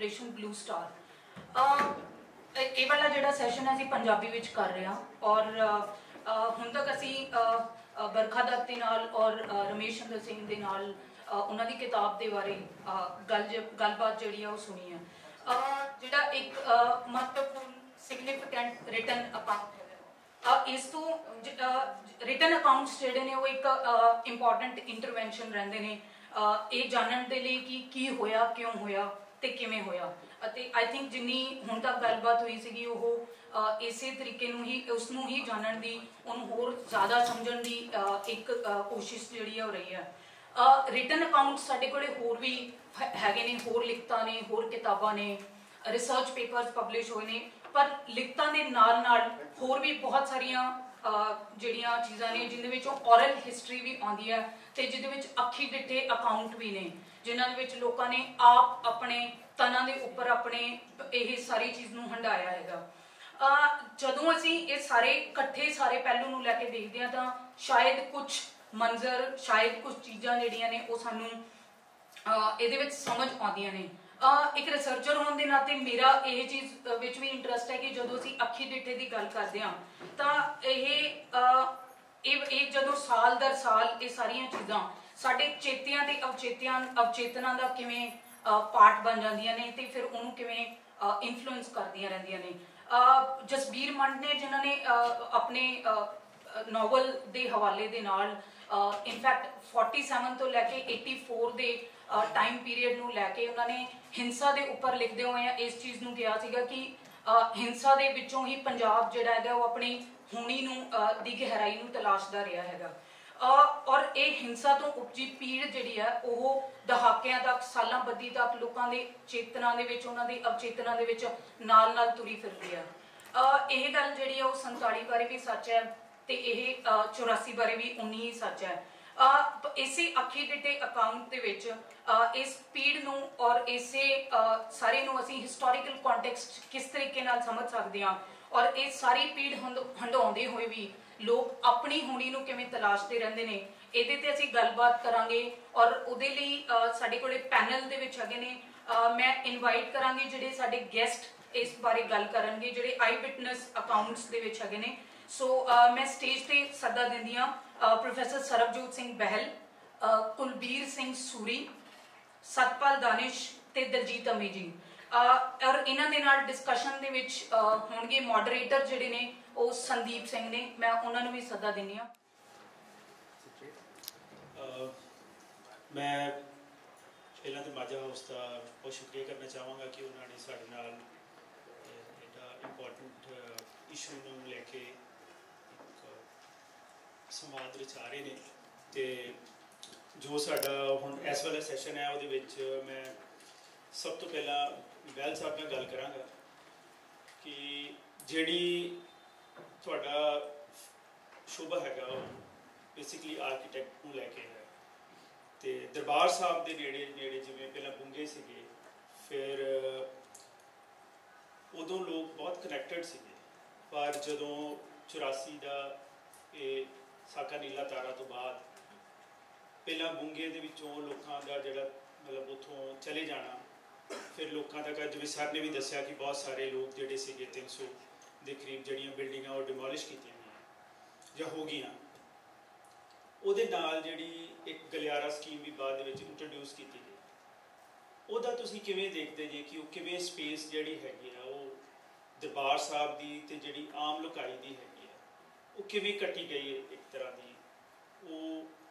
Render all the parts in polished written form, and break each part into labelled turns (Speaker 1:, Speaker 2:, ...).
Speaker 1: Operation blue star ये वाला जिहड़ा सैशन है असीं पंजाबी विच कर रहे हैं और हुण तक असीं बरखा दत्त दे नाल और रमेश चंद्र सिंह दे नाल उन्हां दी किताब दे बारे गलबात जिहड़ी है वो सुनी है। जिहड़ा एक महत्वपूर्ण सिग्निफिकेंट रिटन अकाउंट इस तो रिटन अकाउंट्स जिहड़े ने वो एक इंपॉर्टेंट इंटरवेंशन रहिंदे ने ये जानने दे लई कि की होया क्यों होया ते किवें होया। आई थिंक जिन्नी हुण तक गलबात हुई सीगी वो इसे तरीके नूं ही उसनूं ही जानन दी उन्होंने होर ज़्यादा समझण दी एक कोशिश जिहड़ी है वो रही है। रिटन अकाउंट्स साडे कोले होर भी हैगे ने, होर लिखतां ने, होर किताबां ने, रिसर्च पेपर्स पब्लिश होए ने, पर लिखतां दे नाल नाल होर भी बहुत सारियां ਜਿਹੜੀਆਂ चीज़ां ने जिंदे विच औरल हिस्टरी भी आउंदी है ते जिहदे विच अखी डिठे अकाउंट भी ने जिन्हां दे विच लोकां ने आप अपने तनां दे उपर अपने ये सारी चीज़ नूं हंडाया हैगा। जदों असीं ये सारे इकट्ठे सारे पहलू नूं लैके देखदे हां तां शायद कुछ मंजर शायद कुछ चीज़ां जिहड़ियां ने वो सानूं इहदे विच समझ आउंदियां ने। एक रिसर्चर होने के नाते मेरा यह चीज़ विच भी इंटरस्ट है कि जो असीं अखी डिठे की गल करते हैं तो ये जो साल दर साल ये सारिया चीज़ां साडे चेतियां ते अवचेतना का किवें पार्ट बन जांदियां ने ते फिर उन्होंने किवें इन्फ्लुएंस करदियां रहिंदियां ने। जसबीर मंड ने जिन्हां ने अपने नॉवल के हवाले दे नाल इनफैक्ट 47 तो लैके 84 के टाइम पीरीयड नूं लैके उन्होंने हिंसा के उपर लिखते हुए इस चीज़ नूं कहा सीगा कि हिंसा के विचों ही पंजाब जिहड़ा है वो अपनी होनी नूं दी गहराई नूं तलाशदा रहा है। और ये हिंसा तो उपजी पीड़ जिहड़ी है वो दहाकियां तक सालां बद्धी तक लोगों के चेतना दे विच उन्हां दी अवचेतना दे विच नाल नाल तुरी फिरदी है। यह गल जिहड़ी है वो 47 बारे भी सच है ते यह 84 बारे भी उन्नी ही सच है। इसे अखी डिठे अकाउंट दे विच इस पीड़ नूं और इसे सारे नूं असीं हिस्टोरिकल कॉन्टेक्स्ट किस तरीके नाल समझ सकते हैं और ये सारी पीड़ हंडाउंदे होए भी लोग अपनी होनी नूं किवें तलाशते रहिंदे ने इहदे ते असीं गलबात करांगे। और उहदे लई साडे कोले पैनल दे विच हैगे ने मैं इनवाइट करांगी जिहड़े साडे गेस्ट इस बारे गल करनगे जिहड़े आई विटनेस अकाउंट्स दे विच हैगे ने। सो मैं स्टेज ते सद्दा दिंदी हां प्रोफैसर सरबजोत सिंह बहल, कुलबीर सिंह सूरी, सतपाल दानिश ते दलजीत अमी जी और इन्हां दे नाल डिस्कशन दे विच होणगे मॉडरेटर जिहड़े ने वो संदीप सिंह ने। मैं उन्हां नूं भी सद्दा दिंदी हां।
Speaker 2: मैं पहला तो माझा हाउस का बहुत शुक्रिया करना चाहवागा कि उन्होंने साडे नाल इंपॉर्टेंट इशू नूं लैके संवाद रचा रहे ने ते जो साडा हुण इस वाला सैशन है उहदे विच मैं सब तो पहला बैल साहब नाल गल करांगा कि जिहड़ी तुहाडा शोभा हैगा बेसिकली आर्कीटैक्ट नूं लैके है ते दरबार साहब दे नेड़े नेड़े जिवें पहला बुंगे सीगे फिर उदों लोग बहुत कनैक्टड सीगे पर जदों 84 का ये साका नीला तारा तो बाद पहला बुंगे दे विचों लोकां दा जिहड़ा मतलब उत्थों चले जाना फिर लोगों तक जिवें सर ने भी दस्सिया कि बहुत सारे लोग जिहड़े सीगे 300 के करीब जिहड़ियां बिल्डिंगां वो डिमोलिश कीतियां गईयां जां हो गईयां ਉਹਦੇ ਨਾਲ ਜਿਹੜੀ एक गलियारा स्कीम भी बाद ਵਿੱਚ इंट्रोड्यूस की गई ਉਹਦਾ ਤੁਸੀਂ ਕਿਵੇਂ ਦੇਖਦੇ ਜੇ ਕਿ ਉਹ ਕਿਵੇਂ ਸਪੇਸ ਜਿਹੜੀ ਹੈਗੀ ਆ ਉਹ ਦਰਬਾਰ ਸਾਹਿਬ ਦੀ ਤੇ ਜਿਹੜੀ ਆਮ ਲੋਕਾਈ ਦੀ ਹੈਗੀ ਆ ਉਹ ਕਿਵੇਂ ਕੱਟੀ ਗਈ ਹੈ ਇੱਕ ਤਰ੍ਹਾਂ ਦੀ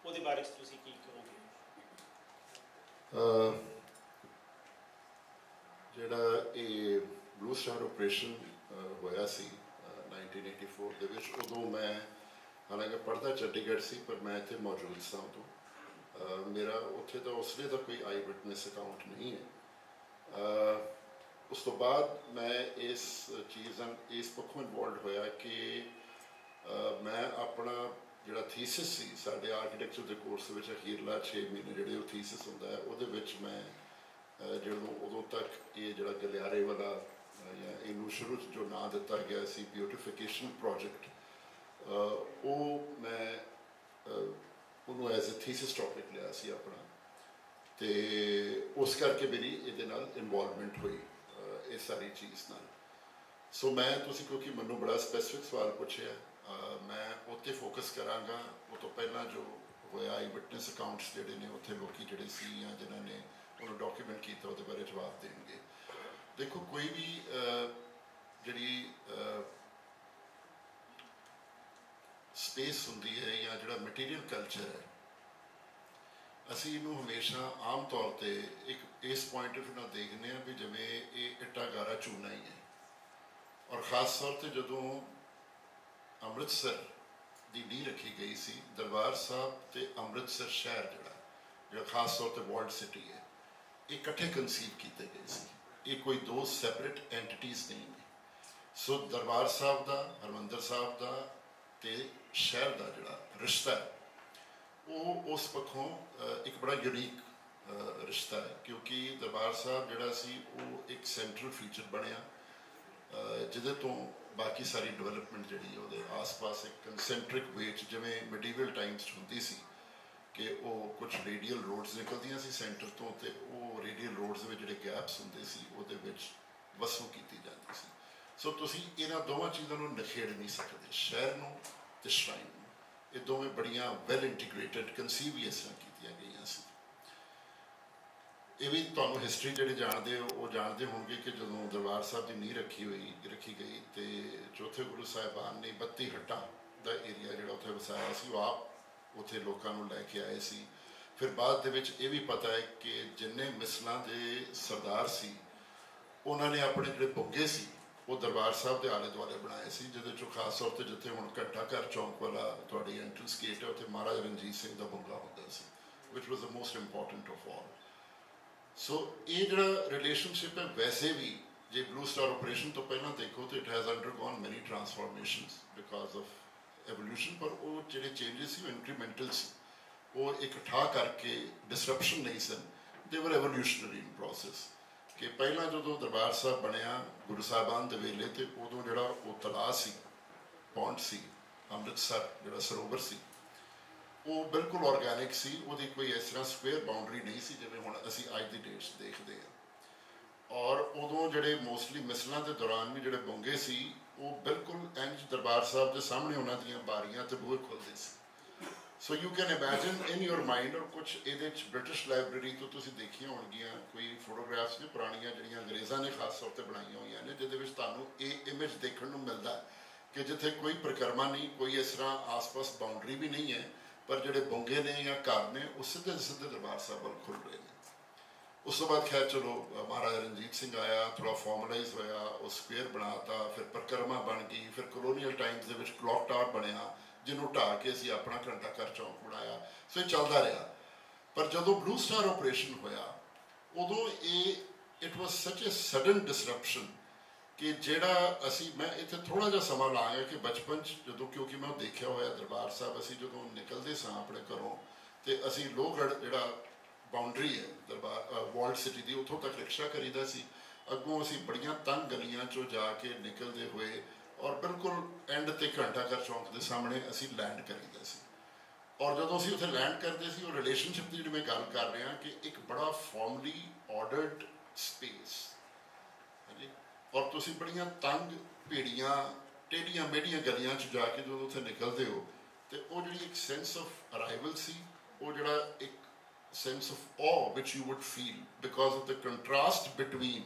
Speaker 2: ਉਹਦੇ ਬਾਰੇ ਤੁਸੀਂ ਕੀ ਕਹੋਗੇ?
Speaker 3: ਜਿਹੜਾ ਇਹ ਬਲੂ ਸਟਾਰ ਆਪਰੇਸ਼ਨ ਹੋਇਆ ਸੀ 1984 ਦੇ ਵਿੱਚ ਉਦੋਂ ਮੈਂ हालांकि पढ़ता चंडीगढ़ से पर मैं इतने मौजूद था तो मेरा उत्थे तो उसले तो कोई आई विटनेस अकाउंट नहीं है। उस तो बाद मैं इस चीज़ इस पक्षों इन्वॉल्व होया कि मैं अपना जोड़ा थीसिस सी साढ़े आर्कीटैक्चर के कोर्स में अखीरला 6 महीने जो थीसिस होंगे वो मैं जो उदों तक ये जोड़ा गलियारे वाला या इनू शुरू जो ना दिता गया सी ब्यूटिफिकेशन प्रोजेक्ट मैं उन्होंने एज ए थीसिस टॉपिक लिया सी अपना ਤੇ ਉਸ ਕਰਕੇ ਮੇਰੀ ਇਹਦੇ ਨਾਲ ਇਨਵੋਲਵਮੈਂਟ ਹੋਈ ਇਹ ਸਾਰੀ ਚੀਜ਼ ਨਾਲ। ਸੋ ਮੈਂ ਤੁਸੀਂ ਕਿਉਂਕਿ ਮੈਨੂੰ ਬੜਾ ਸਪੈਸੀਫਿਕ ਸਵਾਲ ਪੁੱਛਿਆ, ਮੈਂ ਉੱਤੇ ਫੋਕਸ ਕਰਾਂਗਾ। ਉਹ ਤੋਂ ਪਹਿਲਾਂ ਜੋ ਹੋਇਆ ਆਈ ਵਿਟਨੈਸ ਅਕਾਊਂਟਸ ਜਿਹੜੇ ਨੇ ਉੱਥੇ ਲੋਕੀ ਜਿਹੜੇ ਸੀ ਜਾਂ ਜਿਨ੍ਹਾਂ ਨੇ ਉਹਨੂੰ ਡਾਕੂਮੈਂਟ ਕੀਤਾ ਉਹਦੇ ਬਾਰੇ ਜਵਾਬ ਦੇਣਗੇ। ਦੇਖੋ ਕੋਈ ਵੀ ਜਿਹੜੀ ਸਪੇਸ ਹੁੰਦੀ ਹੈ ਜਾਂ ਜਿਹੜਾ ਮਟੀਰੀਅਲ ਕਲਚਰ ਹੈ, ਅਸੀਂ ਇਹਨੂੰ ਹਮੇਸ਼ਾ ਆਮ ਤੌਰ ਤੇ ਇੱਕ ਇਸ ਪੁਆਇੰਟ ਆਫ ਨਾਲ ਦੇਖਦੇ ਹਾਂ ਵੀ ਜਿਵੇਂ ਇਹ ਇੱਟਾ ਗਾਰਾ ਚੂਨਾ ਹੀ ਹੈ। ਔਰ ਖ਼ਾਸ ਤੌਰ ਤੇ ਜਦੋਂ ਅੰਮ੍ਰਿਤਸਰ ਦੀ ਨੀਂਹ ਰੱਖੀ ਗਈ ਸੀ, ਦਰਬਾਰ ਸਾਹਿਬ ਤੇ ਅੰਮ੍ਰਿਤਸਰ ਸ਼ਹਿਰ ਜਿਹੜਾ ਖ਼ਾਸ ਤੌਰ ਤੇ ਵਰਲਡ ਸਿਟੀ ਹੈ, ਇਹ ਇਕੱਠੇ ਕਨਸੀਵ ਕੀਤੇ ਗਏ ਸੀ। ਇਹ ਕੋਈ ਦੋ ਸੈਪਰੇਟ ਐਂਟੀਟੀਜ਼ ਨਹੀਂ ਨੇ। ਸੋ ਦਰਬਾਰ ਸਾਹਿਬ ਦਾ, ਹਰਿਮੰਦਰ ਸਾਹਿਬ ਦਾ ਤੇ ਸ਼ਹਿਰ ਦਾ ਜਿਹੜਾ ਰਿਸ਼ਤਾ ਹੈ ਉਹ ਉਸ ਪੱਖੋਂ ਇੱਕ ਬੜਾ ਯੂਨੀਕ ਰਿਸ਼ਤਾ ਹੈ, ਕਿਉਂਕਿ ਦਰਬਾਰ ਸਾਹਿਬ ਜਿਹੜਾ ਸੀ ਉਹ ਇੱਕ ਸੈਂਟਰਲ ਫੀਚਰ ਬਣਿਆ ਜਿਹਦੇ ਤੋਂ ਬਾਕੀ ਸਾਰੀ ਡਿਵੈਲਪਮੈਂਟ ਜਿਹੜੀ ਉਹਦੇ ਆਸ-ਪਾਸ ਇੱਕ ਕੰਸੈਂਟਰਿਕ ਵੇ 'ਚ, ਜਿਵੇਂ ਮੈਡੀਵਲ ਟਾਈਮਸ 'ਚ ਹੁੰਦੀ ਸੀ ਕਿ ਉਹ ਕੁਝ ਰੇਡੀਅਲ ਰੋਡਸ ਨਿਕਲਦੀਆਂ ਸੀ ਸੈਂਟਰ ਤੋਂ, ਤੇ ਉਹ ਰੇਡੀਅਲ ਰੋਡਸ ਦੇ ਵਿੱਚ ਜਿਹੜੇ ਗੈਪਸ ਹੁੰਦੇ ਸੀ ਉਹਦੇ ਵਿੱਚ ਵਸੋਂ ਕੀਤੀ ਜਾਂਦੀ ਸੀ। ਸੋ ਤੁਸੀਂ ਇਹਨਾਂ ਦੋਵਾਂ ਚੀਜ਼ਾਂ ਨੂੰ ਨਿਖੇੜ ਨਹੀਂ ਸਕਦੇ, ਸ਼ਹਿਰ ਨੂੰ ਤੇ ਸ਼ਰਾਈਨ ਨੂੰ। ਇਹ ਦੋਵੇਂ ਬੜੀਆਂ ਵੈਲ ਇੰਟੀਗ੍ਰੇਟਡ ਕਨਸੀਵ ਹੀ ਇਸ ਤਰ੍ਹਾਂ ਕੀਤੀਆਂ ਗਈਆਂ ਸੀ। ਇਹ ਵੀ ਤੁਹਾਨੂੰ ਹਿਸਟਰੀ ਜਿਹੜੇ ਜਾਣਦੇ ਹੋ ਉਹ ਜਾਣਦੇ ਹੋਣਗੇ ਕਿ ਜਦੋਂ ਦਰਬਾਰ ਸਾਹਿਬ ਦੀ ਨੀਂਹ ਰੱਖੀ ਗਈ ਤੇ ਚੌਥੇ ਗੁਰੂ ਸਾਹਿਬਾਨ ਨੇ 32 ਹੱਟਾਂ ਦਾ ਏਰੀਆ ਜਿਹੜਾ ਉੱਥੇ ਵਸਾਇਆ ਸੀ, ਉਹ ਆਪ ਉੱਥੇ ਲੋਕਾਂ ਨੂੰ ਲੈ ਕੇ ਆਏ ਸੀ। ਫਿਰ ਬਾਅਦ ਦੇ ਵਿੱਚ ਇਹ ਵੀ ਪਤਾ ਹੈ ਕਿ ਜਿੰਨੇ ਮਿਸਲਾਂ ਦੇ ਸਰਦਾਰ ਸੀ ਉਹਨਾਂ ਨੇ ਆਪਣੇ ਜਿਹੜੇ ਬੁੱਗੇ ਸੀ ਉਹ ਦਰਬਾਰ ਸਾਹਿਬ ਦੇ ਆਲੇ ਦੁਆਲੇ ਬਣਾਏ ਸੀ, ਜਿਹਦੇ 'ਚੋਂ ਖਾਸ ਤੌਰ 'ਤੇ ਜਿੱਥੇ ਹੁਣ ਘੰਟਾ ਘਰ ਚੌਂਕ ਵਾਲਾ ਤੁਹਾਡੀ ਐਂਟਰੈਂਸ ਗੇਟ ਹੈ ਉੱਥੇ ਮਹਾਰਾਜਾ ਰਣਜੀਤ ਸਿੰਘ ਦਾ ਬੁੱਗਾ ਹੁੰਦਾ ਸੀ, which was the most important of all. So ਇਹ ਜਿਹੜਾ ਰਿਲੇਸ਼ਨਸ਼ਿਪ ਹੈ, ਵੈਸੇ ਵੀ ਜੇ ਬਲੂ ਸਟਾਰ ਆਪਰੇਸ਼ਨ ਤੋਂ ਪਹਿਲਾਂ ਦੇਖੋ ਤਾਂ ਇਟ ਹੈਜ਼ ਅੰਡਰਗੋਨ ਮੈਨੀ ਟਰਾਂਸਫਾਰਮੇਸ਼ਨਸ ਬਿਕਾਜ਼ ਆਫ ਐਵੋਲਿਊਸ਼ਨ, ਪਰ ਉਹ ਜਿਹੜੇ ਚੇਂਜਸ ਸੀ ਉਹ ਇੰਕਰੀਮੈਂਟਲ ਸੀ, ਉਹ ਇਕੱਠਾ ਕਰਕੇ ਡਿਸਰਪਸ਼ਨ ਨਹੀਂ ਸਨ, ਦੇ ਵਰ ਐਵੋਲਿਊਸ਼ਨਰੀ ਇਨ ਪ੍ਰੋਸੈਸ। ਕਿ ਪਹਿਲਾਂ ਜਦੋਂ ਦਰਬਾਰ ਸਾਹਿਬ ਬਣਿਆ ਗੁਰੂ ਸਾਹਿਬਾਨ ਦੇ ਵੇਲੇ, ਤੇ ਉਦੋਂ ਜਿਹੜਾ ਉਹ ਤਲਾਅ ਸੀ, ਪੌਂਡ ਸੀ, ਅੰਮ੍ਰਿਤਸਰ ਜਿਹੜਾ ਸਰੋਵਰ ਸੀ, ਉਹ ਬਿਲਕੁਲ ਆਰਗੈਨਿਕ ਸੀ, ਉਹਦੀ ਕੋਈ ਇਸ ਤਰ੍ਹਾਂ ਸਕੁਅਰ ਬਾਉਂਡਰੀ ਨਹੀਂ ਸੀ ਜਿਵੇਂ ਹੁਣ ਅਸੀਂ ਅੱਜ ਦੀ ਡੇਟ 'ਚ ਦੇਖਦੇ ਹਾਂ। ਔਰ ਉਦੋਂ ਜਿਹੜੇ ਮੋਸਟਲੀ ਮਿਸਲਾਂ ਦੇ ਦੌਰਾਨ ਵੀ ਜਿਹੜੇ ਬੁੰਗੇ ਸੀ ਉਹ ਬਿਲਕੁਲ ਇੰਜ ਦਰਬਾਰ ਸਾਹਿਬ ਦੇ ਸਾਹਮਣੇ ਉਹਨਾਂ ਦੀਆਂ ਬਾਰੀਆਂ ਤੇ ਬੂਹੇ ਖੁੱਲ੍ਹਦੇ ਸੀ। So you can imagine in your mind. ਔਰ ਕੁਛ ਇਹਦੇ 'ਚ ਬ੍ਰਿਟਿਸ਼ ਲਾਇਬ੍ਰੇਰੀ ਤੋਂ ਤੁਸੀਂ ਦੇਖੀਆਂ ਹੋਣਗੀਆਂ ਕੋਈ ਫੋਟੋਗ੍ਰਾਫਸ ਨੇ ਪੁਰਾਣੀਆਂ ਜਿਹੜੀਆਂ ਅੰਗਰੇਜ਼ਾਂ ਨੇ ਖਾਸ ਤੌਰ 'ਤੇ ਬਣਾਈਆਂ ਹੋਈਆਂ ਨੇ, ਜਿਹਦੇ ਵਿੱਚ ਤੁਹਾਨੂੰ ਇਹ ਇਮੇਜ ਦੇਖਣ ਨੂੰ ਮਿਲਦਾ ਕਿ ਜਿੱਥੇ ਕੋਈ ਪਰਿਕਰਮਾ ਨਹੀਂ, ਕੋਈ ਇਸ ਤਰ੍ਹਾਂ ਆਸ-ਪਾਸ ਬਾਉਂਡਰੀ ਵੀ ਨਹੀਂ ਹੈ, ਪਰ ਜਿਹੜੇ ਬੁੰਗੇ ਨੇ ਜਾਂ ਘਰ ਨੇ ਉਹ ਸਿੱਧੇ ਸਿੱਧੇ ਦਰਬਾਰ ਸਾਹਿਬ ਵੱਲ ਖੁੱਲ੍ਹ ਰਹੇ ਨੇ। ਉਸ ਤੋਂ ਬਾਅਦ ਖੈਰ ਚਲੋ ਮਹਾਰਾਜਾ ਰਣਜੀਤ ਸਿੰਘ ਆਇਆ, ਥੋੜ੍ਹਾ ਫਾਰਮਲਾਈਜ਼ ਹੋਇਆ, ਉਹ ਸਕੁਅਰ ਬਣਾਤਾ, ਫਿਰ ਪਰਿਕਰਮਾ ਬਣ ਗਈ, ਫਿਰ ਕਲੋਨੀਅਲ ਟਾਈਮਸ ਦੇ ਵਿੱਚ ਕਲੌਕ ਟਾਵਰ ਬਣਿਆ ਜਿਹਨੂੰ ਢਾਹ ਕੇ ਅਸੀਂ ਆਪਣਾ ਘੰਟਾ ਘਰ ਚੌਂਕ ਬਣਾਇਆ। ਸੋ ਇਹ ਚੱਲਦਾ ਰਿਹਾ। ਪਰ ਜਦੋਂ ਬਲੂ ਸਟਾਰ ਆਪਰੇਸ਼ਨ ਹੋਇਆ ਉਦੋਂ ਇਟ ਵਾਜ਼ ਸੱਚ ਏ ਸਡਨ ਡਿਸਰਪਸ਼ਨ ਕਿ ਜਿਹੜਾ ਮੈਂ ਇੱਥੇ ਥੋੜ੍ਹਾ ਜਿਹਾ ਸਮਾਂ ਲਾਂਗਾ ਕਿ ਬਚਪਨ 'ਚ ਜਦੋਂ, ਕਿਉਂਕਿ ਮੈਂ ਉਹ ਦੇਖਿਆ ਹੋਇਆ ਦਰਬਾਰ ਸਾਹਿਬ, ਅਸੀਂ ਜਦੋਂ ਨਿਕਲਦੇ ਸਾਂ ਆਪਣੇ ਘਰੋਂ ਤੇ ਅਸੀਂ ਲੋਹਗੜ੍ਹ ਜਿਹੜਾ ਬਾਉਂਡਰੀ ਹੈ ਦਰਬਾਰ ਵਰਲਡ ਸਿਟੀ ਦੀ, ਉੱਥੋਂ ਤੱਕ ਰਿਕਸ਼ਾ ਕਰੀਦਾ ਸੀ। ਅੱਗੋਂ ਅਸੀਂ ਬੜੀਆਂ ਤੰਗ ਗਲੀਆਂ 'ਚੋਂ ਜਾ ਕੇ ਨਿਕਲਦੇ ਹੋਏ ਔਰ ਬਿਲਕੁਲ ਐਂਡ 'ਤੇ ਘੰਟਾ ਘਰ ਚੌਂਕ ਦੇ ਸਾਹਮਣੇ ਅਸੀਂ ਲੈਂਡ ਕਰੀਦਾ ਸੀ। ਔਰ ਜਦੋਂ ਅਸੀਂ ਉੱਥੇ ਲੈਂਡ ਕਰਦੇ ਸੀ, ਉਹ ਰਿਲੇਸ਼ਨਸ਼ਿਪ ਦੀ ਜਿਹੜੀ ਮੈਂ ਗੱਲ ਕਰ ਰਿਹਾ ਕਿ ਇੱਕ ਬੜਾ ਫਾਰਮਲੀ ਆਰਡਰਡ ਸਪੇਸ ਹੈ ਜੀ, ਔਰ ਤੁਸੀਂ ਬੜੀਆਂ ਤੰਗ ਭੀੜੀਆਂ ਟੇਢੀਆਂ ਮੇਢੀਆਂ ਗਲੀਆਂ 'ਚ ਜਾ ਕੇ ਜਦੋਂ ਉੱਥੇ ਨਿਕਲਦੇ ਹੋ ਤੇ ਉਹ ਜਿਹੜੀ ਇੱਕ ਸੈਂਸ ਆਫ ਅਰਾਈਵਲ ਸੀ, ਉਹ ਜਿਹੜਾ ਇੱਕ sense of awe which you would feel because of the contrast between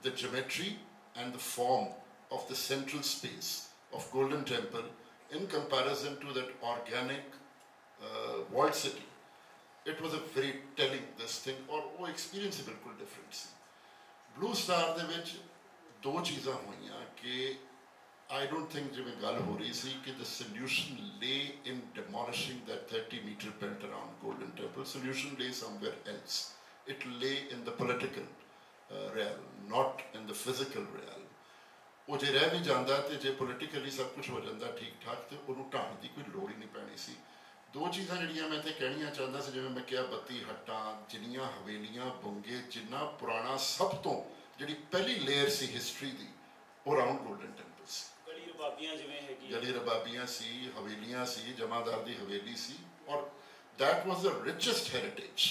Speaker 3: the geometry and the form of the central space of Golden Temple in comparison to that organic walled city. It was a very telling this thing, or वो experience बिल्कुल different सी। Blue Star ਦੇ ਵਿੱਚ ਦੋ ਚੀਜ਼ਾਂ ਹੋਈਆਂ ਕਿ I don't think ਜਿਵੇਂ ਗੱਲ ਹੋ ਰਹੀ ਸੀ ਕਿ the solution lay in demolishing that 30-meter belt around Golden Temple. Solution lay somewhere else. It lay in the political realm, not in the physical realm. ਉਹ ਜੇ ਰਹਿ ਵੀ ਜਾਂਦਾ ਤੇ ਜੇ ਪੋਲੀਟੀਕਲੀ ਸਭ ਕੁਝ ਹੋ ਜਾਂਦਾ ਠੀਕ ਠਾਕ ਤੇ ਉਹਨੂੰ ਢਾਹਣ ਦੀ ਕੋਈ ਲੋੜ ਹੀ ਨਹੀਂ ਪੈਣੀ ਸੀ। ਦੋ ਚੀਜ਼ਾਂ ਜਿਹੜੀਆਂ ਮੈਂ ਇੱਥੇ ਕਹਿਣੀਆਂ ਚਾਹੁੰਦਾ ਸੀ, ਜਿਵੇਂ ਮੈਂ ਕਿਹਾ 32 ਹੱਟਾਂ, ਜਿੰਨੀਆਂ ਹਵੇਲੀਆਂ, ਬੁੰਗੇ, ਜਿੰਨਾ ਪੁਰਾਣਾ ਸਭ ਤੋਂ ਜਿਹੜੀ ਪਹਿਲੀ ਲੇਅਰ ਸੀ ਹਿਸਟਰੀ ਦੀ ਉਹ ਅਰਾਊਂਡ ਗੋਲਡਨ ਟੈਂਪਲ ਸੀ।
Speaker 2: ਗਲੀ ਰਬਾਬੀਆਂ ਜਿਵੇਂ ਹੈਗੀ,
Speaker 3: ਗਲੀ ਰਬਾਬੀਆਂ ਸੀ, ਹਵੇਲੀਆਂ ਸੀ, ਜਮਾਦਾਰ ਦੀ ਹਵੇਲੀ ਸੀ, ਔਰ that was the richest heritage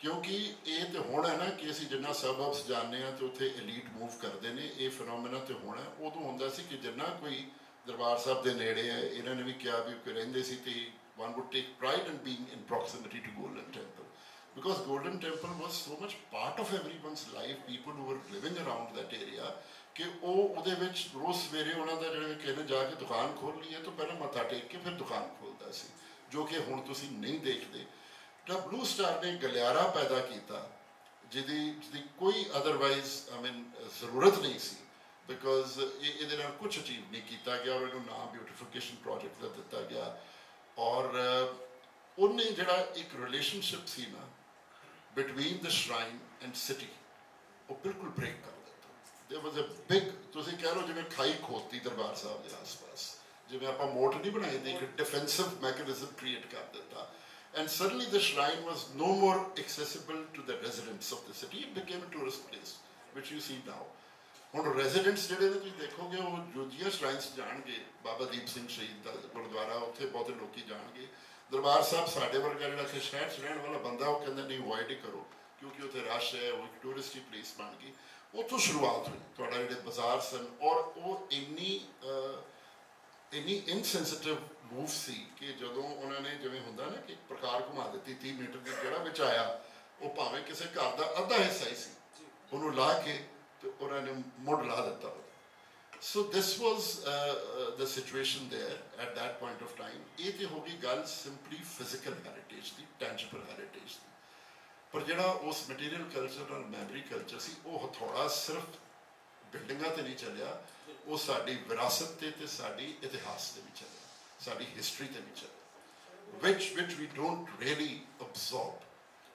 Speaker 3: क्योंकि ये तो होना है ना कि असीं जिन्ना सबअब्स जाने तो उत्थे एलीट मूव करते हैं, ये फिनोमिना तो होना। उदों हुंदा सी कि जिन्ना कोई दरबार साहब के नेड़े है, इन्होंने भी कहा भी रहिंदे सी ते one would take pride in being in proximity to Golden Temple, because Golden Temple was so much part of everyone's life, people who were living around that area, कि वो उहदे विच रोज़ सवेरे उन्हां दा जिहड़ा किसी ने जाके दुकान खोल ली है तो पहले मत्था टेक के फिर दुकान खोलता सी, जो कि हुण तुसीं नहीं देखते। तो ब्लू स्टार ने गलियारा पैदा किया जिहदी कोई अदरवाइज आई मीन जरूरत नहीं सी, बिकॉज ये कुछ अचीव नहीं किया गया और इन्हों नाम ब्यूटिफिकेशन प्रोजेक्ट का दिता गया। और उन्हें जिहड़ा एक रिलेशनशिप सी ना between the shrine and city वो बिल्कुल ब्रेक कर दिता। देयर वाज अ बिग, तुसीं कह लो जिवें खाई खोती दरबार साहब के आस पास, जिवें आपां मोट नहीं बनाई दी, एक डिफेंसिव मैकेनिज्म क्रिएट कर दिता। And suddenly the shrine was no more accessible to the residents of the city. It became a tourist place, which you see now. ਹੁਣ residents ਜਿਹੜੇ ਨੇ ਤੁਸੀਂ ਦੇਖੋਗੇ ਉਹ ਜੋਜੀਆ shrines ਜਾਣਗੇ, ਬਾਬਾ ਦੀਪ ਸਿੰਘ ਸ਼ਹੀਦ ਦਾ ਗੁਰਦੁਆਰਾ, ਉੱਥੇ ਬਹੁਤੇ ਲੋਕੀ ਜਾਣਗੇ। ਦਰਬਾਰ ਸਾਹਿਬ ਸਾਡੇ ਵਰਗਾ ਜਿਹੜਾ ਕਿ ਸ਼ਹਿਰ 'ਚ ਰਹਿਣ ਵਾਲਾ ਬੰਦਾ ਉਹ ਕਹਿੰਦਾ ਨਹੀਂ ਅਵੋਇਡ ਹੀ ਕਰੋ, ਕਿਉਂਕਿ ਉੱਥੇ ਰਸ਼ ਹੈ, ਉਹ ਇੱਕ ਟੂਰਿਸਟੀ ਪਲੇਸ ਬਣ ਗਈ। ਉੱਥੋਂ ਸ਼ੁਰੂਆਤ ਹੋਈ ਤੁਹਾਡਾ ਜਿਹੜੇ ਬਾਜ਼ਾਰ ਸਨ, ਔਰ ਉਹ ਇੰਨੀ ਇਨਸੈਂਸਿਟਿਵ मूव सी कि जो उन्होंने जिवें हुंदा ना कि प्रकार घुमा दी 30 मीटर की जगह विच आया, वो भावें किसी घर का अद्धा हिस्सा ही सी, उन्होंने ला के तो उन्होंने मुड़ ला दिता। So this was the situation there at that point of time. ये तो हो गई गल सिंपली फिजिकल हैरिटेज की, टैंजिबल हैरिटेज की, पर जिहड़ा उस मटीरियल कल्चर और मैमरी कल्चर सी वो हथौड़ा सिर्फ बिल्डिंगां ते नहीं चलिया, वो साडी विरासत ते साडी इतिहास ते भी चलिया, साडी हिस्टरी ते भी चले, which we don't really absorb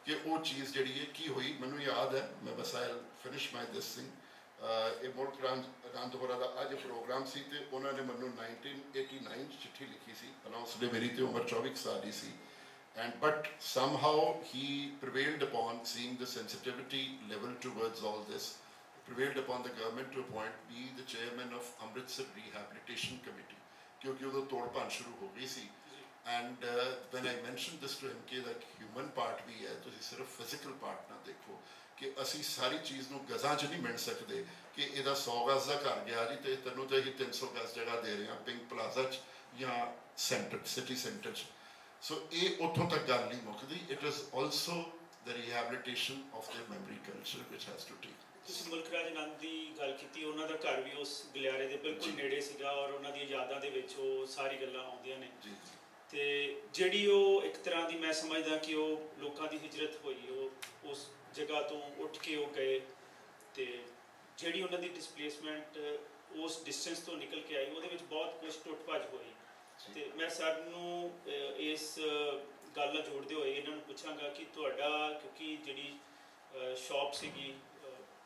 Speaker 3: कि वो चीज़ जिहड़ी है की हुई। मैनूं याद है, मैं बस I finish my this thing, ये मुल्क आनंदपुरा का अज प्रोग्राम सी ते उन्होंने मैनूं 1989 चिट्ठी लिखी सी अनाउंस डे, मेरी तो उम्र 24 साल ही सी, and but somehow he prevailed upon seeing the sensitivity level towards all this, prevailed upon the government to appoint me the chairman of Amritsar rehabilitation committee, क्योंकि उदों तोड़ भन शुरू हो गई सी। And when I mention this to him कि that human part भी है, तुसीं सिर्फ फिजिकल पार्ट ना देखो कि असी सारी चीज़ नूं गज़ां च नहीं मिण सकते कि इहदा 100 गज़ का घर गया जी तो तैनूं तो असीं 300 गज़ जगह दे रहे हैं पिंक प्लाजा च या सेंटर सिटी सेंटर च। सो ये उत्थों तक गल नहीं मुकदी। It is also the rehabilitation of the memory culture which has to take.
Speaker 2: ਤੁਸੀਂ ਮੁਲਕ ਰਾਜ ਆਨੰਦ ਦੀ ਗੱਲ ਕੀਤੀ, ਉਹਨਾਂ ਦਾ ਘਰ ਵੀ ਉਸ ਗਲਿਆਰੇ ਦੇ ਬਿਲਕੁਲ ਨੇੜੇ ਸੀਗਾ ਔਰ ਉਹਨਾਂ ਦੀਆਂ ਯਾਦਾਂ ਦੇ ਵਿੱਚ ਉਹ ਸਾਰੀ ਗੱਲਾਂ ਆਉਂਦੀਆਂ ਨੇ। ਤੇ ਜਿਹੜੀ ਉਹ ਇੱਕ ਤਰ੍ਹਾਂ ਦੀ ਮੈਂ ਸਮਝਦਾ ਕਿ ਉਹ ਲੋਕਾਂ ਦੀ ਹਿਜਰਤ ਹੋਈ, ਉਹ ਉਸ ਜਗ੍ਹਾ ਤੋਂ ਉੱਠ ਕੇ ਉਹ ਗਏ ਤੇ ਜਿਹੜੀ ਉਹਨਾਂ ਦੀ ਡਿਸਪਲੇਸਮੈਂਟ ਉਸ ਡਿਸਟੈਂਸ ਤੋਂ ਨਿਕਲ ਕੇ ਆਈ, ਉਹਦੇ ਵਿੱਚ ਬਹੁਤ ਕੁਝ ਟੁੱਟ ਭੱਜ ਹੋਈ। ਤੇ ਮੈਂ ਸਭ ਨੂੰ ਇਸ ਗੱਲ ਨਾਲ ਜੋੜਦੇ ਹੋਏ ਇਹਨਾਂ ਨੂੰ ਪੁੱਛਾਂਗਾ ਕਿ ਤੁਹਾਡਾ, ਕਿਉਂਕਿ ਜਿਹੜੀ ਸ਼ੌਪ ਸੀਗੀ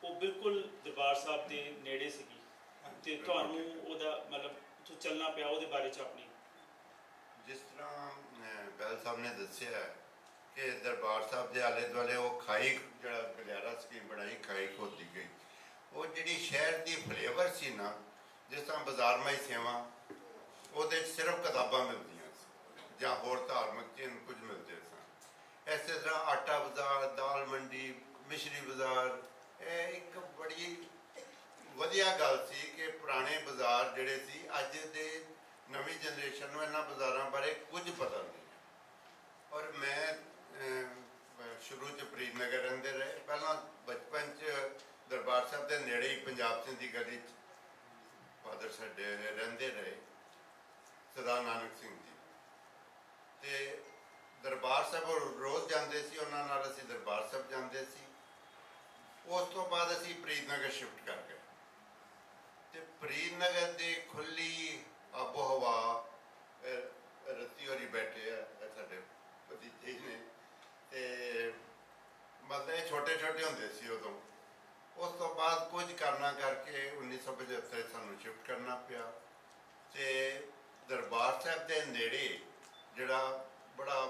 Speaker 2: ਉਹ ਬਿਲਕੁਲ ਦਰਬਾਰ ਸਾਹਿਬ ਦੇ ਨੇੜੇ ਸੀਗੀ ਤੇ ਤੁਹਾਨੂੰ ਉਹਦਾ ਮਤਲਬ ਉੱਥੋਂ ਚੱਲਣਾ ਪਿਆ, ਉਹਦੇ ਬਾਰੇ 'ਚ ਆਪਣੀ
Speaker 4: ਜਿਸ ਤਰ੍ਹਾਂ ਬੈਲ ਸਾਹਿਬ ਨੇ ਦੱਸਿਆ ਕਿ ਦਰਬਾਰ ਸਾਹਿਬ ਦੇ ਆਲੇ ਦੁਆਲੇ ਉਹ ਖਾਈ ਜਿਹੜਾ ਗਲਿਆਰਾ ਸਕੀਮ ਬਣਾਈ, ਖਾਈ ਖੋਦੀ ਗਈ, ਉਹ ਜਿਹੜੀ ਸ਼ਹਿਰ ਦੀ ਫਲੇਵਰ ਸੀ ਨਾ, ਜਿਸ ਤਰ੍ਹਾਂ ਬਾਜ਼ਾਰਮਾਈ ਸੇਵਾ ਉਹਦੇ 'ਚ ਸਿਰਫ ਕਿਤਾਬਾਂ ਮਿਲਦੀਆਂ ਸੀ ਜਾਂ ਹੋਰ ਧਾਰਮਿਕ ਚੀਜ਼ ਕੁਝ ਮਿਲਦੇ ਸਨ। ਇਸੇ ਤਰ੍ਹਾਂ ਆਟਾ ਬਾਜ਼ਾਰ, ਦਾਲ ਮੰਡੀ, ਮਿਸ਼ਰੀ ਬਾਜ਼ਾਰ, ਇਹ ਇੱਕ ਬੜੀ ਵਧੀਆ ਗੱਲ ਸੀ ਕਿ ਪੁਰਾਣੇ ਬਾਜ਼ਾਰ ਜਿਹੜੇ ਸੀ, ਅੱਜ ਦੇ ਨਵੀਂ ਜਨਰੇਸ਼ਨ ਨੂੰ ਇਹਨਾਂ ਬਾਜ਼ਾਰਾਂ ਬਾਰੇ ਕੁਝ ਪਤਾ ਨਹੀਂ। ਔਰ ਮੈਂ ਸ਼ੁਰੂ 'ਚ ਪ੍ਰੀਤਨਗਰ ਰਹਿੰਦੇ ਰਹੇ, ਪਹਿਲਾਂ ਬਚਪਨ 'ਚ ਦਰਬਾਰ ਸਾਹਿਬ ਦੇ ਨੇੜੇ ਹੀ ਪੰਜਾਬ ਸਿੰਘ ਦੀ ਗਲੀ 'ਚ ਫਾਦਰ ਸਾਡੇ ਰਹਿੰਦੇ ਰਹੇ, ਸਰਦਾਰ ਨਾਨਕ ਸਿੰਘ ਜੀ, ਤੇ ਦਰਬਾਰ ਸਾਹਿਬ ਰੋਜ਼ ਜਾਂਦੇ ਸੀ, ਉਹਨਾਂ ਨਾਲ ਅਸੀਂ ਦਰਬਾਰ ਸਾਹਿਬ ਜਾਂਦੇ ਸੀ। ਉਸ ਤੋਂ ਬਾਅਦ ਅਸੀਂ ਪ੍ਰੀਤਨਗਰ ਸ਼ਿਫਟ ਕਰ ਗਏ ਤੇ ਪ੍ਰੀਤਨਗਰ ਦੀ ਖੁੱਲੀ ਆਬੋ ਹਵਾ, ਰੱਤੀ ਹੋਰੀ ਬੈਠੇ ਆ ਸਾਡੇ ਭਤੀਜੇ ਨੇ, ਤੇ ਮਤਲਬ ਛੋਟੇ ਛੋਟੇ ਹੁੰਦੇ ਸੀ ਉਦੋਂ। ਉਸ ਤੋਂ ਬਾਅਦ ਕੁਝ ਕਰਨਾ ਕਰਕੇ 1975 ਸਾਨੂੰ ਸ਼ਿਫਟ ਕਰਨਾ ਪਿਆ ਤੇ ਦਰਬਾਰ ਸਾਹਿਬ ਦੇ ਨੇੜੇ ਜਿਹੜਾ ਬੜਾ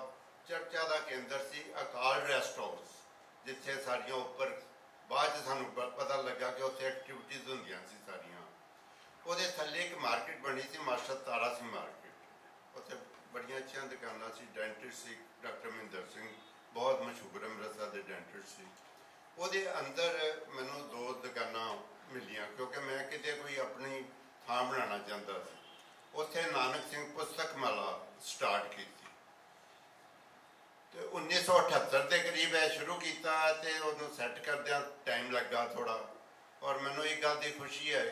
Speaker 4: ਚਰਚਾ ਦਾ ਕੇਂਦਰ ਸੀ ਅਕਾਲ ਰੈਸਟ ਹਾਊਸ, ਜਿੱਥੇ ਸਾਡੀਆਂ ਉੱਪਰ ਬਾਅਦ 'ਚ ਸਾਨੂੰ ਪਤਾ ਲੱਗਾ ਕਿ ਉੱਥੇ ਐਕਟੀਵਿਟੀਜ਼ ਹੁੰਦੀਆਂ ਸੀ ਸਾਰੀਆਂ। ਉਹਦੇ ਥੱਲੇ ਇੱਕ ਮਾਰਕੀਟ ਬਣੀ ਸੀ, ਮਾਸਟਰ ਤਾਰਾ ਸਿੰਘ ਮਾਰਕੀਟ। ਉੱਥੇ ਬੜੀਆਂ ਅੱਛੀਆਂ ਦੁਕਾਨਾਂ ਸੀ, ਡੈਂਟਿਸਟ ਸੀ ਡਾਕਟਰ ਮਹਿੰਦਰ ਸਿੰਘ बहुत मशहूर ਅੰਮ੍ਰਿਤਸਰ ਦੇ ਡੈਂਟਿਸਟ ਸੀ। ਉਹਦੇ ਅੰਦਰ ਮੈਨੂੰ 2 ਦੁਕਾਨਾਂ ਮਿਲੀਆਂ ਕਿਉਂਕਿ ਮੈਂ ਕਿਤੇ ਕੋਈ ਆਪਣੀ ਥਾਂ ਬਣਾਉਣਾ ਚਾਹੁੰਦਾ ਸੀ। ਉੱਥੇ ਨਾਨਕ ਸਿੰਘ ਪੁਸਤਕ ਮਾਲਾ ਸਟਾਰਟ ਕੀਤੀ ਤੇ 1978 ਦੇ ਕਰੀਬ ਇਹ ਸ਼ੁਰੂ ਕੀਤਾ ਤੇ ਉਹਨੂੰ ਸੈੱਟ ਕਰਦਿਆਂ ਟਾਈਮ ਲੱਗਾ ਥੋੜਾ। ਔਰ ਮੈਨੂੰ ਇੱਕ ਗੱਲ ਦੀ ਖੁਸ਼ੀ ਹੈ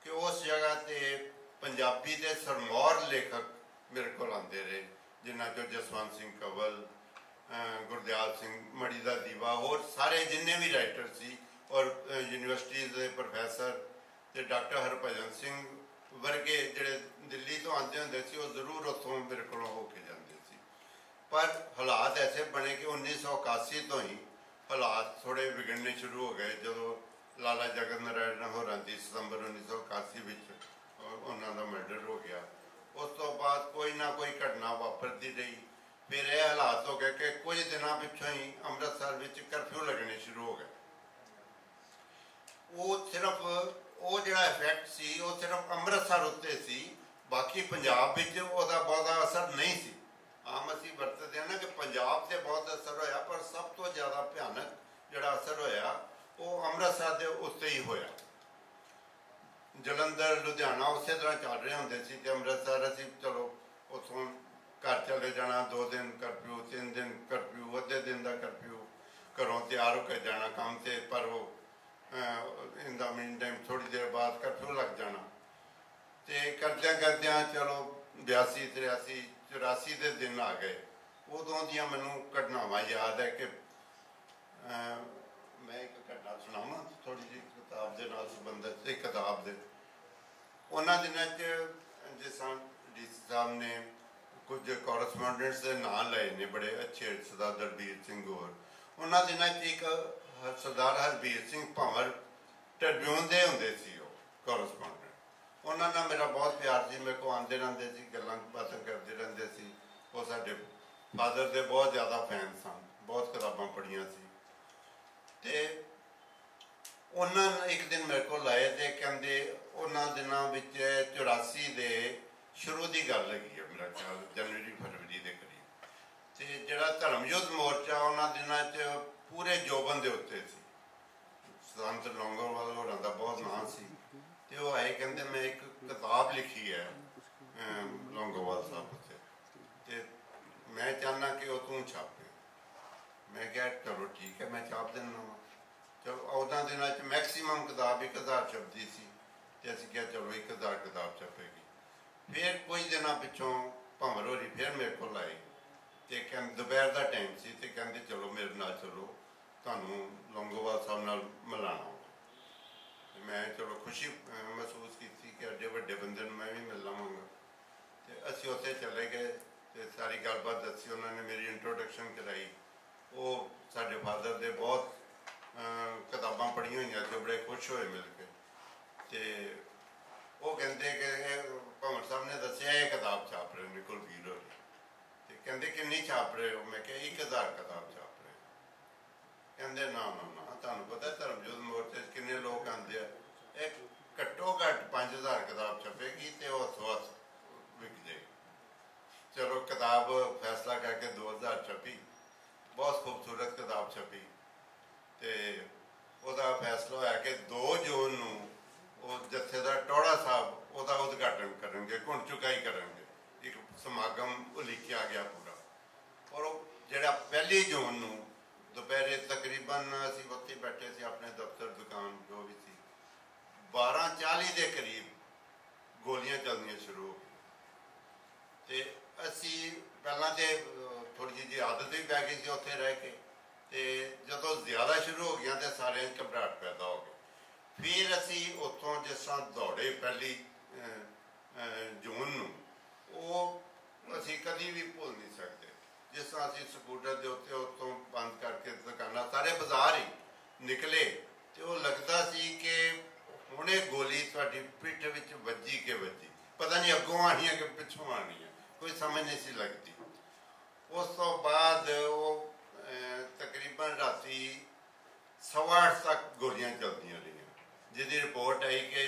Speaker 4: ਕਿ ਉਸ ਜਗ੍ਹਾ ਤੇ ਪੰਜਾਬੀ ਦੇ ਸਰਮੌਰ ਲੇਖਕ ਮੇਰੇ ਕੋਲ ਆਉਂਦੇ ਰਹੇ, ਜਿਨ੍ਹਾਂ 'ਚੋਂ ਜਸਵੰਤ ਸਿੰਘ ਕੰਵਲ, ਗੁਰਦਿਆਲ ਸਿੰਘ ਮੜੀ ਦਾ ਦੀਵਾ, ਹੋਰ ਸਾਰੇ ਜਿੰਨੇ ਵੀ ਰਾਈਟਰ ਸੀ, ਔਰ ਯੂਨੀਵਰਸਿਟੀਜ਼ ਦੇ ਪ੍ਰੋਫੈਸਰ ਤੇ ਡਾਕਟਰ ਹਰਭਜਨ ਸਿੰਘ ਵਰਗੇ ਜਿਹੜੇ ਦਿੱਲੀ ਤੋਂ ਆਉਂਦੇ ਹੁੰਦੇ ਸੀ, ਉਹ ਜ਼ਰੂਰ ਉੱਥੋਂ ਮੇਰੇ ਕੋਲੋਂ ਹੋ ਕੇ ਜਾਂਦੇ ਸੀ। ਪਰ ਹਾਲਾਤ ਐਸੇ ਬਣੇ ਕਿ 1981 ਤੋਂ ਹੀ ਹਾਲਾਤ ਥੋੜ੍ਹੇ ਵਿਗੜਨੇ ਸ਼ੁਰੂ ਹੋ ਗਏ। ਜਦੋਂ ਲਾਲਾ ਜਗਤ ਨਾਰਾਇਣ ਹੋਰਾਂ ਦੀ ਸਤੰਬਰ 1981 ਵਿੱਚ ਉਹਨਾਂ ਦਾ ਮਰਡਰ ਹੋ ਗਿਆ, ਉਸ ਤੋਂ ਬਾਅਦ ਕੋਈ ਨਾ ਕੋਈ ਘਟਨਾ ਵਾਪਰਦੀ ਰਹੀ। ਫਿਰ ਇਹ ਹਾਲਾਤ ਹੋ ਗਏ ਕਿ ਕੁਝ ਦਿਨਾਂ ਪਿੱਛੋਂ ਹੀ ਅੰਮ੍ਰਿਤਸਰ ਵਿੱਚ ਕਰਫਿਊ ਲੱਗਣੇ ਸ਼ੁਰੂ ਹੋ ਗਏ। ਉਹ ਸਿਰਫ ਉਹ ਜਿਹੜਾ ਇਫੈਕਟ ਸੀ ਉਹ ਸਿਰਫ ਅੰਮ੍ਰਿਤਸਰ ਉੱਤੇ ਸੀ, ਬਾਕੀ ਪੰਜਾਬ ਵਿੱਚ ਉਹਦਾ ਬਹੁਤਾ ਅਸਰ ਨਹੀਂ ਸੀ। ਆਮ ਅਸੀਂ ਵਰਤਦੇ ਹਾਂ ਨਾ ਕਿ ਪੰਜਾਬ 'ਤੇ ਬਹੁਤ ਅਸਰ ਹੋਇਆ, ਪਰ ਸਭ ਤੋਂ ਜ਼ਿਆਦਾ ਭਿਆਨਕ ਜਿਹੜਾ ਅਸਰ ਹੋਇਆ ਉਹ ਅੰਮ੍ਰਿਤਸਰ ਦੇ ਉੱਤੇ ਹੀ ਹੋਇਆ। ਜਲੰਧਰ, ਲੁਧਿਆਣਾ ਉਸੇ ਤਰ੍ਹਾਂ ਚੱਲ ਰਹੇ ਹੁੰਦੇ ਸੀ ਤੇ ਅੰਮ੍ਰਿਤਸਰ ਅਸੀਂ ਚਲੋ ਉੱਥੋਂ ਘਰ ਚਲੇ ਜਾਣਾ, 2 ਦਿਨ ਕਰਫਿਊ, 3 ਦਿਨ ਕਰਫਿਊ, ਅੱਧੇ ਦਿਨ ਦਾ ਕਰਫਿਊ, ਘਰੋਂ ਤਿਆਰ ਹੋ ਕੇ ਜਾਣਾ ਕੰਮ 'ਤੇ, ਪਰ ਉਹ ਇਨ ਦਾ ਮੀਨ ਟਾਈਮ ਥੋੜ੍ਹੀ ਦੇਰ ਬਾਅਦ ਕਰਫਿਊ ਲੱਗ ਜਾਣਾ। ਤੇ ਕਰਦਿਆਂ ਕਰਦਿਆਂ ਚਲੋ 82, 83, 84 ਦੇ ਦਿਨ ਆ ਗਏ। ਉਦੋਂ ਦੀਆਂ ਮੈਨੂੰ ਘਟਨਾਵਾਂ ਯਾਦ ਹੈ ਕਿ ਮੈਂ ਇੱਕ ਘਟਨਾ ਸੁਣਾਵਾਂ ਥੋੜ੍ਹੀ ਜਿਹੀ ਕਿਤਾਬ ਦੇ ਨਾਲ ਸੰਬੰਧਿਤ। ਇੱਕ ਕਿਤਾਬ ਦੇ ਉਹਨਾਂ ਦਿਨਾਂ 'ਚ ਜਿਸ ਤਰ੍ਹਾਂ ਡੀਸੀ ਸਾਹਿਬ ਨੇ ਕੁਝ ਕੋਰਸਪੋਂਡੈਂਟਸ ਦੇ ਨਾਂ ਲਏ ਨੇ ਬੜੇ ਅੱਛੇ, ਸਰਦਾਰ ਦਲਬੀਰ ਸਿੰਘ ਹੋਰ। ਉਹਨਾਂ ਦਿਨਾਂ 'ਚ ਇੱਕ ਸਰਦਾਰ ਹਰਬੀਰ ਸਿੰਘ ਭੰਵਰ ਟ੍ਰਿਬਿਊਨ ਦੇ ਹੁੰਦੇ ਸੀ ਉਹ ਕੋਰਸਪੋਂਡੈਂਟ। ਉਹਨਾਂ ਨਾਲ ਮੇਰਾ ਬਹੁਤ ਪਿਆਰ ਸੀ, ਮੇਰੇ ਕੋਲ ਆਉਂਦੇ ਰਹਿੰਦੇ ਸੀ, ਗੱਲਾਂ ਬਾਤਾਂ ਕਰਦੇ ਰਹਿੰਦੇ ਸੀ। ਉਹ ਸਾਡੇ ਫਾਦਰ ਦੇ ਬਹੁਤ ਜ਼ਿਆਦਾ ਫੈਨ ਸਨ, ਬਹੁਤ ਕਿਤਾਬਾਂ ਪੜ੍ਹੀਆਂ ਸੀ। ਤੇ ਉਹਨਾਂ ਇੱਕ ਦਿਨ ਮੇਰੇ ਕੋਲ ਆਏ ਤੇ ਕਹਿੰਦੇ ਉਹਨਾਂ ਦਿਨਾਂ ਵਿੱਚ 84 ਦੇ ਸ਼ੁਰੂ ਦੀ ਗੱਲ ਹੈਗੀ ਹੈ, ਮੇਰਾ ਖਿਆਲ ਜਨਵਰੀ ਫਰਵਰੀ ਦੇ ਕਰੀਬ। ਤੇ ਜਿਹੜਾ ਧਰਮ ਯੁੱਧ ਮੋਰਚਾ ਉਹਨਾਂ ਦਿਨਾਂ 'ਚ ਪੂਰੇ ਜੋਬਨ ਦੇ ਉੱਤੇ ਸੀ। ਸੰਤ ਲੌਂਗੋਵਾਲ ਹੋਰਾਂ ਦਾ ਬਹੁਤ ਨਾਂ ਸੀ ਤੇ ਉਹ ਆਏ, ਕਹਿੰਦੇ ਮੈਂ ਇੱਕ ਕਿਤਾਬ ਲਿਖੀ ਹੈ ਲੌਂਗੋਵਾਲ ਸਾਹਿਬ ਉੱਤੇ ਤੇ ਮੈਂ ਚਾਹੁੰਦਾ ਕਿ ਉਹ ਤੂੰ ਛਾਪੇ। ਮੈਂ ਕਿਹਾ ਚਲੋ ਠੀਕ ਹੈ, ਮੈਂ ਛਾਪ ਦਿੰਦਾ ਵਾ। ਚਲੋ ਉਹਨਾਂ ਦਿਨਾਂ 'ਚ ਮੈਕਸੀਮਮ ਕਿਤਾਬ 1000 ਸ਼ਬਦੀ ਸੀ ਤੇ ਅਸੀਂ ਕਿਹਾ ਚਲੋ 1000 ਕਿਤਾਬ ਛਪੇਗੀ। ਫਿਰ ਕੁਝ ਦਿਨਾਂ ਪਿੱਛੋਂ ਭੰਵਰ ਹੋਰੀ ਫਿਰ ਮੇਰੇ ਕੋਲ ਆਏ ਤੇ ਕਹਿੰਦੇ ਦੁਪਹਿਰ ਦਾ ਟਾਈਮ ਸੀ ਤੇ ਕਹਿੰਦੇ ਚਲੋ ਮੇਰੇ ਨਾਲ ਚਲੋ, ਤੁਹਾਨੂੰ ਲੌਂਗੋਵਾਲ ਸਾਹਿਬ ਨਾਲ ਮਿਲਾਣਾ। ਮੈਂ ਚਲੋ ਖੁਸ਼ੀ ਮਹਿਸੂਸ ਕੀਤੀ ਕਿ ਐਡੇ ਵੱਡੇ ਬੰਦੇ ਨੂੰ ਮੈਂ ਵੀ ਮਿਲ ਲਵਾਂਗਾ। ਤੇ ਅਸੀਂ ਉੱਥੇ ਚਲੇ ਗਏ ਤੇ ਸਾਰੀ ਗੱਲਬਾਤ ਦੱਸੀ। ਉਹਨਾਂ ਨੇ ਮੇਰੀ ਇੰਟਰੋਡਕਸ਼ਨ ਕਰਾਈ। ਉਹ ਸਾਡੇ ਫਾਦਰ ਦੇ ਬਹੁਤ ਕਿਤਾਬਾਂ ਪੜ੍ਹੀਆਂ ਹੋਈਆਂ ਤੇ ਬੜੇ ਖੁਸ਼ ਹੋਏ ਮਿਲ ਕੇ। ਤੇ ਉਹ ਕਹਿੰਦੇ ਕਿ ਭੰਵਰ ਸਾਹਿਬ ਨੇ ਦੱਸਿਆ ਇਹ ਕਿਤਾਬ ਛਾਪ ਰਹੇ ਨੇ ਕੁਲਬੀਰ ਹੋਰੀ। ਤੇ ਕਹਿੰਦੇ ਕਿੰਨੀ ਛਾਪ ਰਹੇ ਹੋ? ਮੈਂ ਕਿਹਾ 1000 ਕਿਤਾਬ ਛਾਪ ਰਹੇ। ਕਹਿੰਦੇ ਨਾ ਨਾ ਨਾ, ਤੁਹਾਨੂੰ ਪਤਾ ਧਰਮ ਯੁੱਧ ਮੋਰਚੇ 'ਚ ਕਿੰਨੇ ਲੋਕ ਆਉਂਦੇ ਆ, ਇਹ ਘੱਟੋ ਘੱਟ 5000 ਕਿਤਾਬ ਛਪੇਗੀ ਤੇ ਉਹ ਹੱਥੋਂ ਹੱਥ ਵਿਕ ਜਾਏਗੀ। ਚਲੋ ਕਿਤਾਬ ਫੈਸਲਾ ਕਰਕੇ 2000 ਛਪੀ, ਬਹੁਤ ਖੂਬਸੂਰਤ ਕਿਤਾਬ ਛਪੀ। ਤੇ ਉਹਦਾ ਫੈਸਲਾ ਹੋਇਆ ਕਿ 2 ਜੂਨ ਨੂੰ ਉਹ ਜਥੇਦਾਰ ਟੌੜਾ ਸਾਹਿਬ ਉਹਦਾ ਉਦਘਾਟਨ ਕਰਨਗੇ, ਘੁਣ ਚੁਕਾਈ ਕਰਨਗੇ। ਇੱਕ ਸਮਾਗਮ ਉਲੀਕਿਆ ਗਿਆ ਪੂਰਾ। ਔਰ ਉਹ ਜਿਹੜਾ 1 ਜੂਨ ਨੂੰ ਦੁਪਹਿਰੇ ਤਕਰੀਬਨ ਅਸੀਂ ਉੱਥੇ ਬੈਠੇ ਸੀ ਆਪਣੇ ਦਫ਼ਤਰ, ਦੁਕਾਨ ਜੋ ਵੀ ਸੀ, 12:40 ਦੇ ਕਰੀਬ ਗੋਲੀਆਂ ਚੱਲਣੀਆਂ ਸ਼ੁਰੂ ਹੋ ਗਈਆਂ। ਤੇ ਅਸੀਂ ਪਹਿਲਾਂ ਤੇ ਥੋੜ੍ਹੀ ਜਿਹੀ ਆਦਤ ਵੀ ਪੈ ਗਈ ਸੀ ਉੱਥੇ ਰਹਿ ਕੇ, ਤੇ ਜਦੋਂ ਜ਼ਿਆਦਾ ਸ਼ੁਰੂ ਹੋ ਗਈਆਂ ਤੇ ਸਾਰਿਆਂ 'ਚ ਘਬਰਾਹਟ ਪੈਦਾ ਹੋ ਗਈ। ਫਿਰ ਅਸੀਂ ਉੱਥੋਂ ਜਿਸ ਤਰ੍ਹਾਂ ਦੌੜੇ 1 ਜੂਨ ਨੂੰ, ਉਹ ਅਸੀਂ ਕਦੀ ਵੀ ਭੁੱਲ ਨਹੀਂ ਸਕਦੇ। ਜਿਸ ਤਰ੍ਹਾਂ ਅਸੀਂ ਸਕੂਟਰ ਦੇ ਉੱਤੇ ਉੱਥੋਂ ਬੰਦ ਕਰਕੇ ਦੁਕਾਨਾਂ, ਸਾਰੇ ਬਾਜ਼ਾਰ ਹੀ ਨਿਕਲੇ ਤੇ ਉਹ ਲੱਗਦਾ ਸੀ ਕਿ ਹੁਣੇ ਗੋਲੀ ਤੁਹਾਡੀ ਪਿੱਠ ਵਿੱਚ ਵੱਜੀ ਕਿ ਵੱਜੀ, ਪਤਾ ਨਹੀਂ ਅੱਗੋਂ ਆਣੀ ਹੈ ਕਿ ਪਿੱਛੋਂ ਆਣੀ ਹੈ, ਕੋਈ ਸਮਝ ਨਹੀਂ ਸੀ ਲੱਗਦੀ। ਉਸ ਤੋਂ ਬਾਅਦ ਉਹ ਤਕਰੀਬਨ ਰਾਤੀ 8:15 ਤੱਕ ਗੋਲੀਆਂ ਚੱਲਦੀਆਂ ਰਹੀਆਂ, ਜਿਹਦੀ ਰਿਪੋਰਟ ਆਈ ਕਿ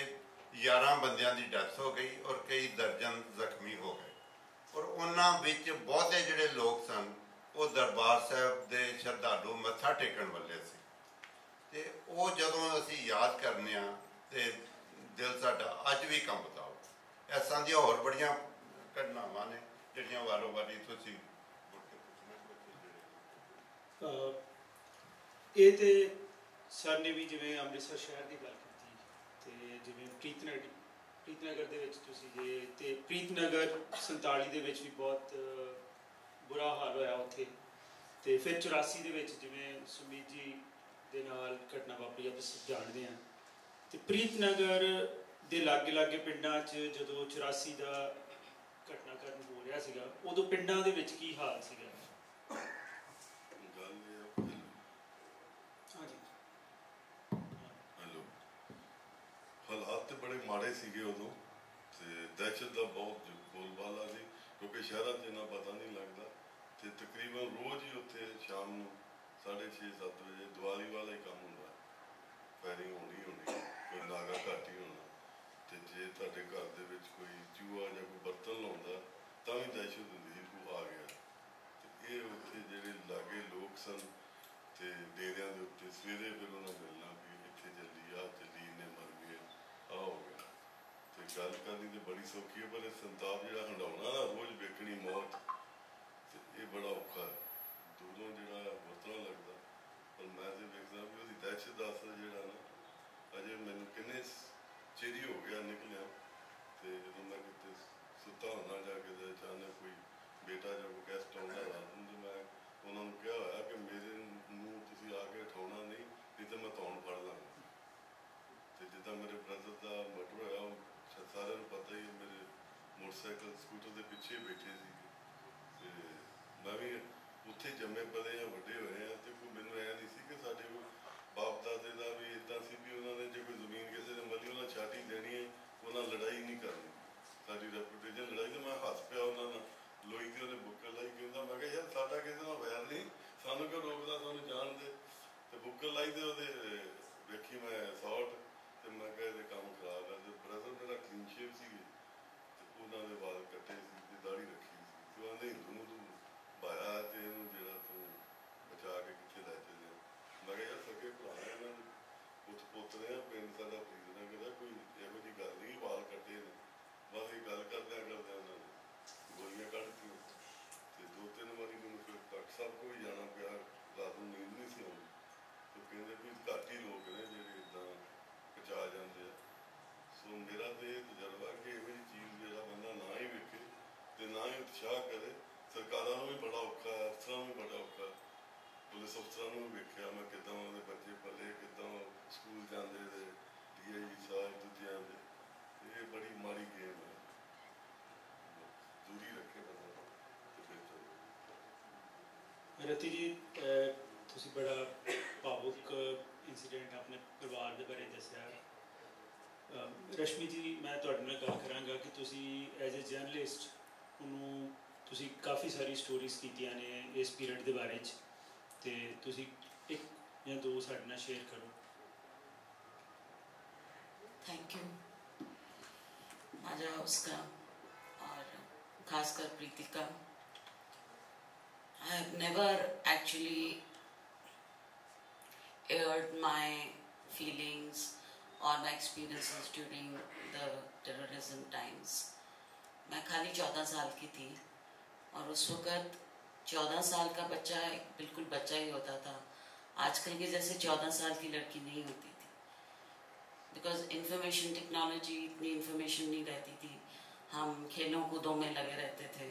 Speaker 4: 11 ਬੰਦਿਆਂ ਦੀ ਡੈਥ ਹੋ ਗਈ ਔਰ ਕਈ ਦਰਜਨ ਜ਼ਖਮੀ ਹੋ ਗਏ। ਔਰ ਉਹਨਾਂ ਵਿੱਚ ਬਹੁਤੇ ਜਿਹੜੇ ਲੋਕ ਸਨ वो दरबार साहब के श्रद्धालु मत्था टेकन वाले सी ते वो जदों असीं याद करने ते दिल साडा अज भी कंबदा। इस दी होर बड़ियां घटनावां ने जिहड़ियां वारो वारी तुसीं
Speaker 2: ਇਹ ਤੇ ਸਰ ਨੇ ਵੀ ਜਿਵੇਂ ਅੰਮ੍ਰਿਤਸਰ ਸ਼ਹਿਰ ਦੀ ਗੱਲ ਕੀਤੀ ਤੇ ਜਿਵੇਂ ਪ੍ਰੀਤਨਗਰ ਦੇ ਵਿੱਚ ਤੁਸੀਂ ਜੇ ਤੇ ਪ੍ਰੀਤਨਗਰ 47 ਦੇ ਵਿੱਚ ਵੀ ਬਹੁਤ ਬੁਰਾ ਹਾਲ ਹੋਇਆ ਉੱਥੇ ਤੇ ਫਿਰ 84 ਦੇ ਵਿੱਚ ਜਿਵੇਂ ਸੁਮੀਤ ਜੀ ਦੇ ਨਾਲ ਘਟਨਾ ਵਾਪਰੀ ਆਪਾਂ ਜਾਣਦੇ ਹਾਂ ਤੇ ਪ੍ਰੀਤਨਗਰ ਦੇ ਲਾਗੇ ਪਿੰਡਾਂ 'ਚ ਜਦੋਂ 84 ਦਾ ਘਟਨਾਕ੍ਰਮ ਹੋ ਰਿਹਾ ਸੀਗਾ ਉਦੋਂ ਪਿੰਡਾਂ ਦੇ ਵਿੱਚ ਕੀ ਹਾਲ ਸੀਗਾ?
Speaker 5: ਹਾਲਾਤ ਤੇ ਬੜੇ ਮਾੜੇ ਸੀਗੇ ਉਦੋਂ ਤੇ ਦਹਿਸ਼ਤ ਦਾ ਬਹੁਤ ਬੋਲਬਾਲਾ ਸੀ ਕਿਉਂਕਿ ਸ਼ਹਿਰਾਂ 'ਚ ਇੰਨਾ ਪਤਾ ਨਹੀਂ ਲੱਗਦਾ ਤੇ ਤਕਰੀਬਨ ਰੋਜ਼ ਹੀ ਉੱਥੇ ਸ਼ਾਮ ਨੂੰ 6:30-7 ਵਜੇ ਦੀਵਾਲੀ ਵਾਲਾ ਹੀ ਕੰਮ ਹੁੰਦਾ, ਫਾਇਰਿੰਗ ਹੋਣੀ ਕੋਈ ਨਾਗਾ ਘੱਟ ਹੀ ਹੋਣਾ ਤੇ ਜੇ ਤੁਹਾਡੇ ਘਰ ਦੇ ਵਿੱਚ ਕੋਈ ਚੂਹਾ ਜਾਂ ਕੋਈ ਬਰਤਨ ਲਾਉਂਦਾ ਤਾਂ ਵੀ ਦਹਿਸ਼ਤ ਹੁੰਦੀ ਸੀ ਕੋਈ ਆ ਗਿਆ। ਤੇ ਇਹ ਉੱਥੇ ਜਿਹੜੇ ਲਾਗੇ ਲੋਕ ਸਨ ਤੇ ਡੇਰਿਆਂ ਦੇ ਉੱਤੇ ਸਵੇਰੇ ਫਿਰ ਉਹਨਾਂ ਮਿਲਣਾ ਵੀ ਇੱਥੇ ਚੱਲੀ ਇੰਨੇ ਮਰ ਗਏ ਆ ਹੋ ਗਿਆ ਤੇ ਗੱਲ ਕਰਨੀ ਤੇ ਬੜੀ ਸੌਖੀ ਹੈ ਪਰ ਇਹ ਸੰਤਾਪ ਜਿਹੜਾ ਹੰਡਾਉਣਾ ਨਾ ਰੋਜ਼ ਵੇਖਣੀ ਮੌਤ ਤੇ ਇਹ ਬੜਾ ਔਖਾ ਹੈ। ਦੂਰੋਂ ਜਿਹੜਾ ਵਰਤਣਾ ਲੱਗਦਾ ਪਰ ਮੈਂ ਤੇ ਵੇਖਦਾ ਵੀ ਉਹਦੀ ਦਹਿਸ਼ਤ ਦਾ ਅਸਰ ਜਿਹੜਾ ਨਾ ਅਜੇ ਮੈਨੂੰ ਕਿੰਨੇ ਚਿਰ ਹੀ ਹੋ ਗਿਆ ਨਿਕਲਿਆ ਤੇ ਜਦੋਂ ਮੈਂ ਕਿਤੇ ਸੁੱਤਾ ਹੁੰਦਾ ਜਾ ਕੇ ਤੇ ਅਚਾਨਕ ਕੋਈ ਬੇਟਾ ਜਾਂ ਕੋਈ ਗੈਸਟ ਆਉਂਦਾ ਰਾਤ ਨੂੰ ਤੇ ਮੈਂ ਉਹਨਾਂ ਨੂੰ ਕਿਹਾ ਹੋਇਆ ਕਿ ਮੇਰੇ ਨੂੰ ਤੁਸੀਂ ਆ ਕੇ ਉਠਾਉਣਾ ਨਹੀਂ ਤਾਂ ਮੈਂ ਤੁਹਾਨੂੰ ਫੜ ਲਾਂਗਾ। ਤੇ ਜਿੱਦਾਂ ਮੇਰੇ ਬ੍ਰਦਰ ਦਾ ਮਰਡਰ ਹੋਇਆ ਉਹ ਸਾਰਿਆਂ ਨੂੰ ਪਤਾ ਹੀ ਮੇਰੇ ਮੋਟਰਸਾਈਕਲ ਸਕੂਟਰ ਦੇ ਪਿੱਛੇ ਬੈਠੇ ਸੀ ਤੇ ਮੈਂ ਵੀ ਉੱਥੇ ਜੰਮੇ ਪਲੇ ਆ ਵੱਡੇ ਹੋਏ ਆ ਤੇ ਕੋਈ ਮੈਨੂੰ ਐਂ ਨਹੀਂ ਸੀ ਕਿ ਸਾਡੇ ਕੋਲ ਬਾਪ ਦਾਦੇ ਦਾ ਵੀ ਇੱਦਾਂ ਸੀ ਵੀ ਉਹਨਾਂ ਨੇ ਜੇ ਕੋਈ ਜ਼ਮੀਨ ਕਿਸੇ ਨੇ ਮੱਲੀ ਉਹਨਾਂ ਛਾਟੀ ਦੇਣੀ ਹੈ ਉਹਨਾਂ ਲੜਾਈ ਨਹੀਂ ਕਰਨੀ ਸਾਡੀ ਰੈਪੂਟੇਸ਼ਨ ਲੜਾਈ। ਤਾਂ ਮੈਂ ਹੱਸ ਪਿਆ ਉਹਨਾਂ ਨਾਲ ਲੋਈ ਤੇ ਉਹਨੇ ਬੁੱਕਲ ਲਾਈ ਕਹਿੰਦਾ ਮੈਂ ਕਿਹਾ ਯਾਰ ਸਾਡਾ ਕਿਸੇ ਨਾਲ ਵੈਰ ਨਹੀਂ ਸਾਨੂੰ ਕਿਉਂ ਰੋਕਦਾ ਸਾਨੂੰ ਜਾਣ ਦੇ ਤੇ ਬੁੱਕਲ ਲਾਈ ਤੇ ਉਹਦੇ ਵੇਖੀ ਮੈਂ ਸੌਟ ਤੇ ਮੈਂ ਕਿਹਾ ਇਹਦੇ ਕੰਮ ਖਰਾਬ ਹੈ। ਤੇ ਬ੍ਰਦਰ ਮੇਰਾ ਕਲੀਨ ਸ਼ੇਵ ਸੀਗੇ ਤੇ ਉਹਨਾਂ ਦੇ ਵਾਲ ਕੱਟੇ ਸੀ ਤੇ ਦਾੜੀ ਰੱਖੀ ਸੀ ਤੇ ਉਹਨੇ ਹਿੰਦੂ ਨੂੰ ਤੂੰ ਭਾਇਆ ਤੇ ਇਹਨੂੰ ਜਿਹੜਾ ਤੂੰ ਬਚਾ ਕੇ ਕਿੱਥੇ ਲੈ ਚੱਲਿਆ। ਮੈਂ ਕਿਹਾ ਯਾਰ ਸਕੇ ਭਰਾ ਇਹਨਾਂ ਦੇ ਪੁੱਤ ਪੋਤਰੇ ਆ ਪਿੰਡ ਸਾਡਾ ਪ੍ਰੀਤਨਗਰ ਕੋਈ ਇਹੋ ਜਿਹੀ ਗੱਲ ਨਹੀਂ ਵਾਲ ਕੱਟੇ ਨੇ ਬਸ ਇਹ ਗੱਲ ਕਰਦਿਆਂ ਉਹਨਾਂ ਨੇ ਗੋਲੀਆਂ ਕੱਢਤੀਆਂ ਤੇ 2-3 ਵਾਰੀ ਮੈਨੂੰ ਫਿਰ ਡਾਕਟਰ ਸਾਹਿਬ ਕੋਲ ਵੀ ਜਾਣਾ ਪਿਆ ਰਾਤ ਨੂੰ ਨੀਂਦ ਨਹੀਂ ਸੀ ਆਉਂਦੀ ਤੇ ਕਹਿੰਦੇ ਵੀ ਘੱਟ ਹੀ ਲੋਕ ਨੇ ਜਿਹੜੇ ਇੱਦਾਂ ਬਚਾ ਜਾਂਦੇ ਆ। ਸੋ ਮੇਰਾ ਤਾਂ ਇਹ ਤਜਰਬਾ ਕਿ ਇਹੋ ਜਿਹੀ ਚੀਜ਼ ਜਿਹੜਾ ਬੰਦਾ ਨਾ ਹੀ ਵੇਖੇ ਤੇ ਨਾ ਹੀ ਉਤਸ਼ਾਹ ਕਰੇ। ਸਰਕਾਰਾਂ ਨੂੰ ਵੀ ਬੜਾ ਔਖਾ ਹੈ, ਅਫਸਰਾਂ ਨੂੰ ਵੀ ਬੜਾ ਔਖਾ, ਪੁਲਿਸ ਅਫਸਰਾਂ ਨੂੰ ਵੀ ਵੇਖਿਆ ਮੈਂ ਕਿੱਦਾਂ ਉਹਦੇ ਬੱਚੇ ਪਲੇ ਕਿੱਦਾਂ ਸਕੂਲ ਜਾਂਦੇ ਤੇ DIG ਸਾਹਿਬ ਦੂਜਿਆਂ ਦੇ ਇਹ ਬੜੀ ਮਾੜੀ ਗੇਮ ਹੈ। ਦੂਰੀ ਰੱਖੇ ਬੰਦਾ ਤੇ ਫਿਰ ਚੱਲੇ।
Speaker 2: ਰਤੀ ਜੀ ਤੁਸੀਂ ਬੜਾ ਭਾਵੁਕ ਇਨਸੀਡੈਂਟ ਆਪਣੇ ਪਰਿਵਾਰ ਦੇ ਬਾਰੇ ਦੱਸਿਆ। ਰਸ਼ਮੀ ਜੀ ਮੈਂ ਤੁਹਾਡੇ ਨਾਲ ਗੱਲ ਕਰਾਂਗਾ ਕਿ ਤੁਸੀਂ ਐਜ਼ ਏ ਜਰਨਲਿਸਟ ਉਹਨੂੰ ਤੁਸੀਂ ਕਾਫੀ ਸਾਰੀ ਸਟੋਰੀਜ਼ ਕੀਤੀਆਂ ਨੇ ਇਸ ਪੀਰੀਅਡ ਦੇ ਬਾਰੇ 'ਚ ਤੇ ਤੁਸੀਂ ਇੱਕ ਜਾਂ ਦੋ ਸਾਡੇ ਨਾਲ ਸ਼ੇਅਰ ਕਰੋ।
Speaker 6: थैंक यू माझा उसका और खासकर प्रीति का। I have never actually aired my feelings or my experiences during the terrorism times. मैं खाली 14 साल की थी और उस वक़्त 14 साल का बच्चा बिल्कुल बच्चा ही होता था। आजकल के जैसे 14 साल की लड़की नहीं होती थी बिकॉज इंफॉर्मेशन टेक्नोलॉजी इतनी इंफॉर्मेशन नहीं रहती थी। हम खेलों कूदों में लगे रहते थे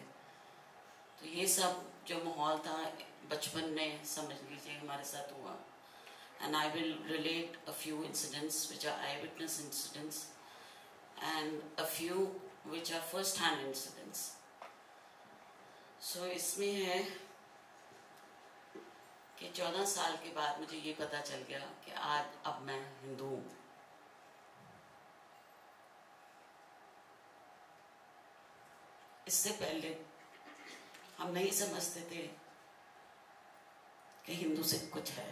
Speaker 6: तो ये सब जो माहौल था बचपन में समझ लीजिए हमारे साथ हुआ। And I will relate a few incidents which are eyewitness incidents and a few which are first-hand incidents. So इसमें है कि 14 साल के बाद मुझे ये पता चल गया कि आज अब मैं हिंदू हूँ। इससे पहले हम नहीं समझते थे कि हिंदू से कुछ है।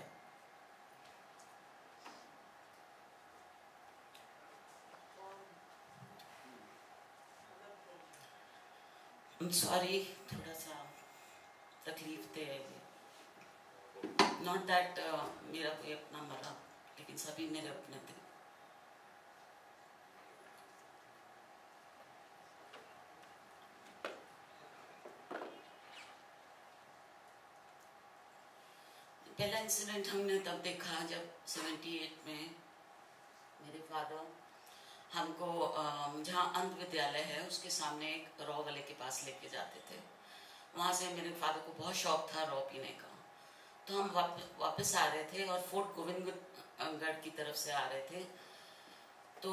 Speaker 6: सॉरी थोड़ा सा तकलीफ थे ये। नॉट दैट मेरा कोई अपना मरा, लेकिन सभी मेरे अपने थे। पहला इंसिडेंट हमने तब देखा जब 78 में मेरे फादर हमको जहाँ अंध विद्यालय है उसके सामने एक रॉ वाले के पास लेके जाते थे। वहाँ से मेरे फादर को बहुत शौक था रॉ पीने का, तो हम वापस आ रहे थे और फोर्ट गोविंदगढ़ की तरफ से आ रहे थे। तो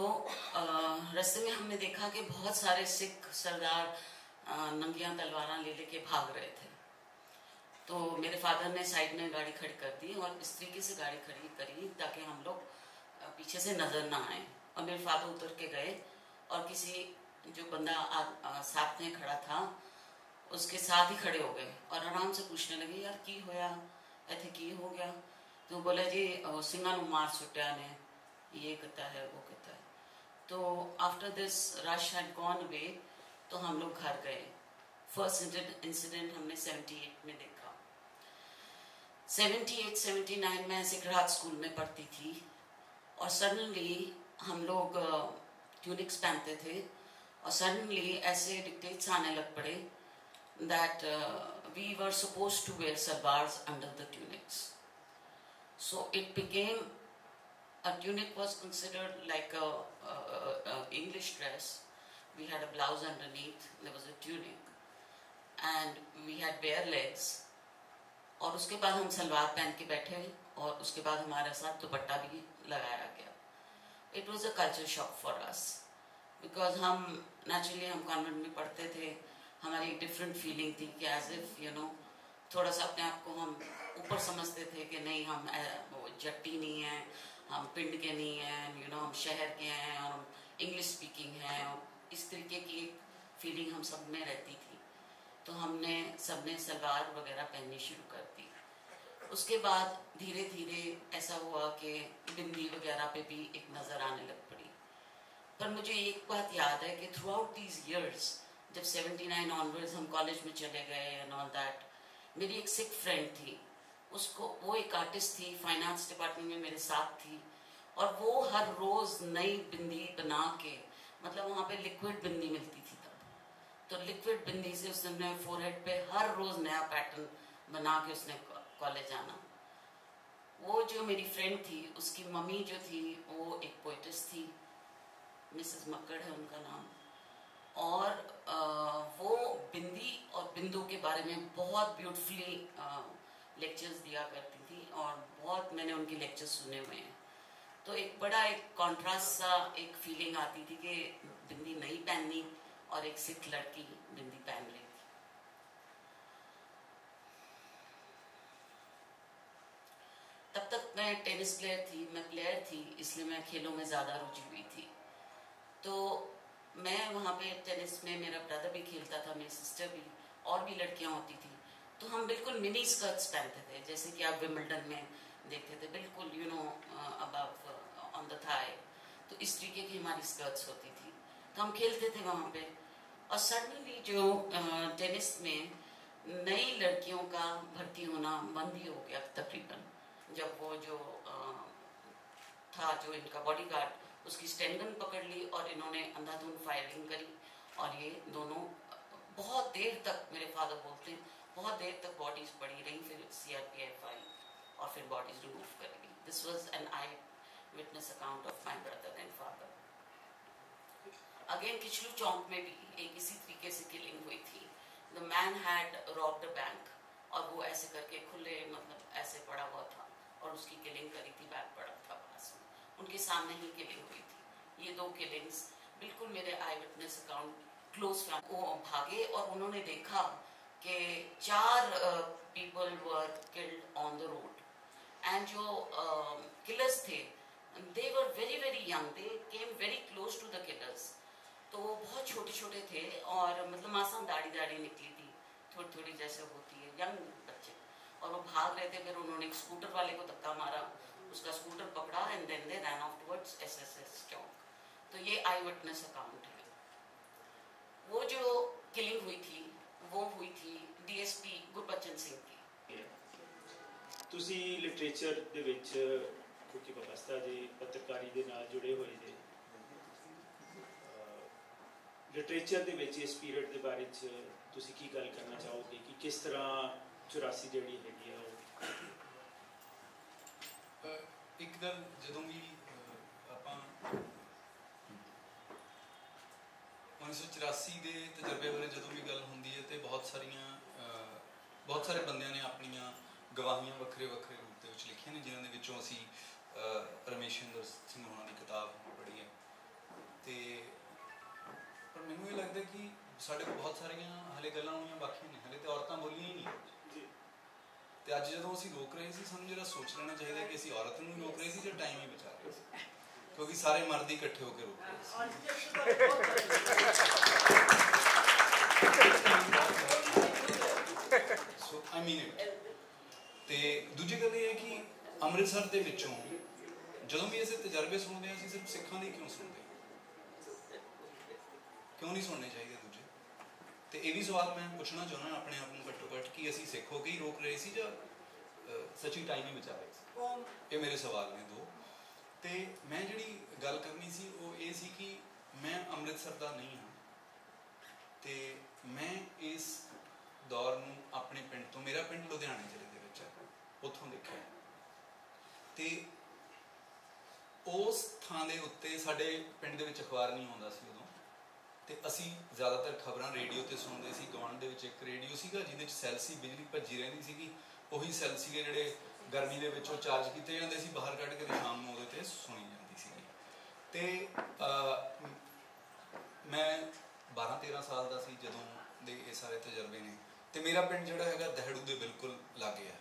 Speaker 6: रास्ते में हमने देखा कि बहुत सारे सिख सरदार नंगियां तलवारां ले लेके भाग रहे थे। तो मेरे फादर ने साइड में गाड़ी खड़ी कर दी और इस तरीके से गाड़ी खड़ी करी ताकि हम लोग पीछे से नजर ना आए। और मेरे फादर उतर के गए और किसी जो बंदा साथ में खड़ा था उसके साथ ही खड़े हो गए और आराम से पूछने लगे, यार की होया ऐसे की हो गया? तो बोला जी सिंगा नु मार सुटिया ने, ये कहता है वो कहता है। तो after this rush had gone away तो हम लोग घर गए। फर्स्ट इंसिडेंट हमने 78 में देखा। 78-79 में सिकरात स्कूल में पढ़ती थी और सडनली हम लोग ट्यूनिक्स पहनते थे और सडनली ऐसे डिक्टेट्स आने लग पड़े that we were supposed to wear salwars under the tunics. So it became, a tunic was considered like a English dress. We had a blouse underneath, there was a tunic, and we had bare legs. और उसके बाद हम सलवार पहन के बैठे और उसके बाद हमारे साथ दुपट्टा भी लगाया गया। It was a culture shock for us because हम naturally हम कॉन्वेंट में पढ़ते थे, हमारी एक डिफरेंट फीलिंग थी कि एज इफ यू नो थोड़ा सा अपने आप को हम ऊपर समझते थे कि नहीं हम जट्टी नहीं हैं, हम पिंड के नहीं हैं, यू नो हम शहर के हैं और हम इंग्लिश स्पीकिंग हैं। और इस तरीके की एक फीलिंग हम सब में रहती थी। तो हमने सबने सलवार वगैरह पहननी शुरू कर दी। उसके बाद धीरे धीरे ऐसा हुआ कि बिंदी वगैरह पे भी एक नज़र आने लग पड़ी। पर मुझे एक बात याद है कि थ्रू आउट दीज ईयर्स जब 79 ऑनवर्ड्स हम कॉलेज में चले गए एंड ऑल दैट, मेरी एक सिख फ्रेंड थी, उसको वो एक आर्टिस्ट थी, फाइनेंस डिपार्टमेंट में मेरे साथ थी और वो हर रोज़ नई बिंदी बना के, मतलब वहाँ पे लिक्विड बिंदी मिलती थी तब, तो लिक्विड बिंदी से उसने फोरहेड पे हर रोज़ नया पैटर्न बना के उसने कॉलेज आना। वो जो मेरी फ्रेंड थी उसकी मम्मी जो थी वो एक पोइटिस थी, मिसेस मक्कड़ है उनका नाम, और वो बिंदी और बिंदु के बारे में बहुत ब्यूटीफुली लेक्चर्स दिया करती थी और बहुत मैंने उनके लेक्चर्स सुने हुए हैं। तो एक बड़ा एक कॉन्ट्रास्ट सा एक फीलिंग आती थी कि बिंदी नहीं पहननी और एक सिख लड़की बिंदी पहन रही थी। तब तक मैं टेनिस प्लेयर थी, मैं प्लेयर थी, इसलिए मैं खेलों में ज़्यादा रुचि हुई थी। तो मैं वहाँ पे टेनिस में, मेरा ब्रदर भी खेलता था, मेरी सिस्टर भी, और भी लड़कियाँ होती थी, तो हम बिल्कुल मिनी स्कर्ट्स पहनते थे जैसे कि आप विंबलडन में देखते थे, बिल्कुल you know above on the thigh. तो इस तरीके की हमारी स्कर्ट्स होती थी, तो हम खेलते थे वहाँ पे। और सडनली जो टेनिस में नई लड़कियों का भर्ती होना बंद ही हो गया तकरीबन, जब वो जो था जो इनका बॉडीगार्ड उसकी स्टैंगन पकड़ ली और इन्होंने अंधाधुंध फायरिंग करी और ये दोनों बहुत देर तक, मेरे फादर बोलते हैं, बहुत देर तक बॉडीज पड़ी रही, फिर CRPF आई और फिर बॉडीज रिमूव कर ली। This was an eye witness account of my brother and father. Again Kichlu Chowk में भी एक इसी तरीके से किलिंग हुई थी। The man had robbed a bank और वो ऐसे करके खुले, मतलब ऐसे पड़ा हुआ था और उसकी किलिंग करी थी, बैग पड़ा था पास में, उनके सामने ही किलिंग हुई थी। ये दो किलिंग्स बिल्कुल मेरे eye witness account close family. वो भागे और उन्होंने देखा कि 4 people were killed on the road and जो किलर्स थे they were very very young, they came very close to the killers. तो वो बहुत छोटे छोटे थे और मतलब मासूम दाढ़ी निकली थी थोड़ी थोड़ी जैसे होती है, यंग बच्चे, और वो भाग रहे थे। फिर उन्होंने एक स्कूटर वाले को धक्का मारा, उसका स्कूटर पकड़ा and then they run off towards SSS Chowk. तो ये आई विटनेस अकाउंट है। वो जो किलिंग हुई थी वो हुई थी DSP गुरबचन सिंह की।
Speaker 2: ਤੁਸੀਂ ਲਿਟਰੇਚਰ ਦੇ ਵਿੱਚ ਕਿਉਂਕਿ ਵਿਵਸਥਾ ਦੇ ਪੱਤਰਕਾਰੀ ਦੇ ਨਾਲ ਜੁੜੇ ਹੋਏ ਜੇ ਲਿਟਰੇਚਰ ਦੇ ਵਿੱਚ ਇਸ ਪੀਰੀਅਡ ਦੇ ਬਾਰੇ 'ਚ ਤੁਸੀਂ ਕੀ ਗੱਲ ਕਰਨਾ ਚਾਹੋਗੇ ਕਿ ਕਿਸ ਤਰ੍ਹਾਂ 84 ਜਿਹੜੀ ਹੈਗੀ ਆ ਉਹ
Speaker 7: ਇੱਕ ਗੱਲ ਜਦੋਂ ਵੀ ਆਪਾਂ 1984 ਦੇ ਤਜਰਬੇ ਬਾਰੇ ਜਦੋਂ ਵੀ ਗੱਲ ਹੁੰਦੀ ਹੈ ਤੇ ਬਹੁਤ ਸਾਰੇ ਬੰਦਿਆਂ ਨੇ ਆਪਣੀਆਂ ਗਵਾਹੀਆਂ ਵੱਖਰੇ ਵੱਖਰੇ ਰੂਪ ਦੇ ਵਿੱਚ ਲਿਖੀਆਂ ਨੇ, ਜਿਨ੍ਹਾਂ ਦੇ ਵਿੱਚੋਂ ਅਸੀਂ ਰਮੇਸ਼ਿੰਦਰ ਸਿੰਘ ਹੋਣਾ ਦੀ ਕਿਤਾਬ ਪੜ੍ਹੀ ਹੈ। ਤੇ ਪਰ ਮੈਨੂੰ ਇਹ ਲੱਗਦਾ ਕਿ ਸਾਡੇ ਕੋਲ ਬਹੁਤ ਸਾਰੀਆਂ ਹਾਲੇ ਗੱਲਾਂ ਹੋਣੀਆਂ ਬਾਕੀ ਨੇ, ਹਾਲੇ ਤੇ ਔਰਤਾਂ ਬੋਲੀਆਂ ਹੀ ਨਹੀਂ। ਤੇ ਅੱਜ ਜਦੋਂ ਅਸੀਂ ਰੋਕ ਰਹੇ ਸੀ, ਸਾਨੂੰ ਜਿਹੜਾ ਸੋਚ ਲੈਣਾ ਚਾਹੀਦਾ ਕਿ ਅਸੀਂ ਔਰਤ ਨੂੰ ਰੋਕ ਰਹੇ ਸੀ ਜਾਂ ਟਾਈਮ ਹੀ ਬਚਾ ਰਹੇ ਸੀ, ਕਿਉਂਕਿ ਸਾਰੇ ਮਰਦ ਹੀ ਇਕੱਠੇ ਹੋ ਕੇ ਰੋਕ ਰਹੇ ਸੀ। ਸੋ ਆਈ ਮੀਨ ਇਟ। ਤੇ ਦੂਜੀ ਗੱਲ ਇਹ ਹੈ ਕਿ ਅੰਮ੍ਰਿਤਸਰ ਦੇ ਵਿੱਚੋਂ ਜਦੋਂ ਵੀ ਅਸੀਂ ਤਜਰਬੇ ਸੁਣਦੇ ਹਾਂ, ਅਸੀਂ ਸਿਰਫ ਸਿੱਖਾਂ ਦੇ ਕਿਉਂ ਸੁਣਦੇ ਹਾਂ? ਕਿਉਂ ਨਹੀਂ ਸੁਣਨੇ ਚਾਹੀਦੇ ਦੂਜੇ? ਤੇ ਇਹ ਵੀ ਸਵਾਲ ਮੈਂ ਪੁੱਛਣਾ ਚਾਹੁੰਦਾ ਆਪਣੇ ਆਪ ਨੂੰ ਘੱਟੋ ਘੱਟ ਕਿ ਅਸੀਂ ਸਿੱਖ ਹੋ ਕੇ ਹੀ ਰੋਕ ਰਹੇ ਸੀ ਜਾਂ ਸੱਚੀ ਟਾਈਮ ਹੀ ਬਚਾ ਰਹੇ ਸੀ? ਇਹ ਮੇਰੇ ਸਵਾਲ ਨੇ ਦੋ। ਤੇ ਮੈਂ ਜਿਹੜੀ ਗੱਲ ਕਰਨੀ ਸੀ ਉਹ ਇਹ ਸੀ ਕਿ ਮੈਂ ਅੰਮ੍ਰਿਤਸਰ ਦਾ ਨਹੀਂ ਹਾਂ, ਤੇ ਮੈਂ ਇਸ ਦੌਰ ਨੂੰ ਆਪਣੇ ਪਿੰਡ ਤੋਂ, ਮੇਰਾ ਪਿੰਡ ਲੁਧਿਆਣੇ ਜ਼ਿਲ੍ਹੇ ਦੇ ਵਿੱਚ ਹੈ, ਉੱਥੋਂ ਦੇਖਿਆ। ਤੇ ਉਸ ਥਾਂ ਦੇ ਉੱਤੇ ਸਾਡੇ ਪਿੰਡ ਦੇ ਵਿੱਚ ਅਖਬਾਰ ਨਹੀਂ ਆਉਂਦਾ ਸੀ ਉਦੋਂ, ਤੇ ਅਸੀਂ ਜ਼ਿਆਦਾਤਰ ਖਬਰਾਂ ਰੇਡੀਓ ਤੇ ਸੁਣਦੇ ਸੀ। ਗਵਾਂਢ ਦੇ ਵਿੱਚ ਇੱਕ ਰੇਡੀਓ ਸੀਗਾ ਜਿਹਦੇ 'ਚ ਸੈੱਲ ਸੀ, ਬਿਜਲੀ ਭੱਜੀ ਰਹਿੰਦੀ ਸੀਗੀ। ਉਹੀ ਸੈੱਲ ਸੀਗੇ ਜਿਹੜੇ ਗਰਮੀ ਦੇ ਵਿੱਚੋਂ ਚਾਰਜ ਕੀਤੇ ਜਾਂਦੇ ਸੀ, ਬਾਹਰ ਕੱਢ ਕੇ ਸ਼ਾਮ ਨੂੰ ਉਹਦੇ 'ਤੇ ਸੁਣੀ ਜਾਂਦੀ ਸੀਗੀ। ਤੇ ਮੈਂ 12-13 ਸਾਲ ਦਾ ਸੀ ਜਦੋਂ ਦੇ ਇਹ ਸਾਰੇ ਤਜਰਬੇ ਨੇ। ਤੇ ਮੇਰਾ ਪਿੰਡ ਜਿਹੜਾ ਹੈਗਾ ਦਹਿੜੂ ਦੇ ਬਿਲਕੁਲ ਲਾਗੇ ਆ।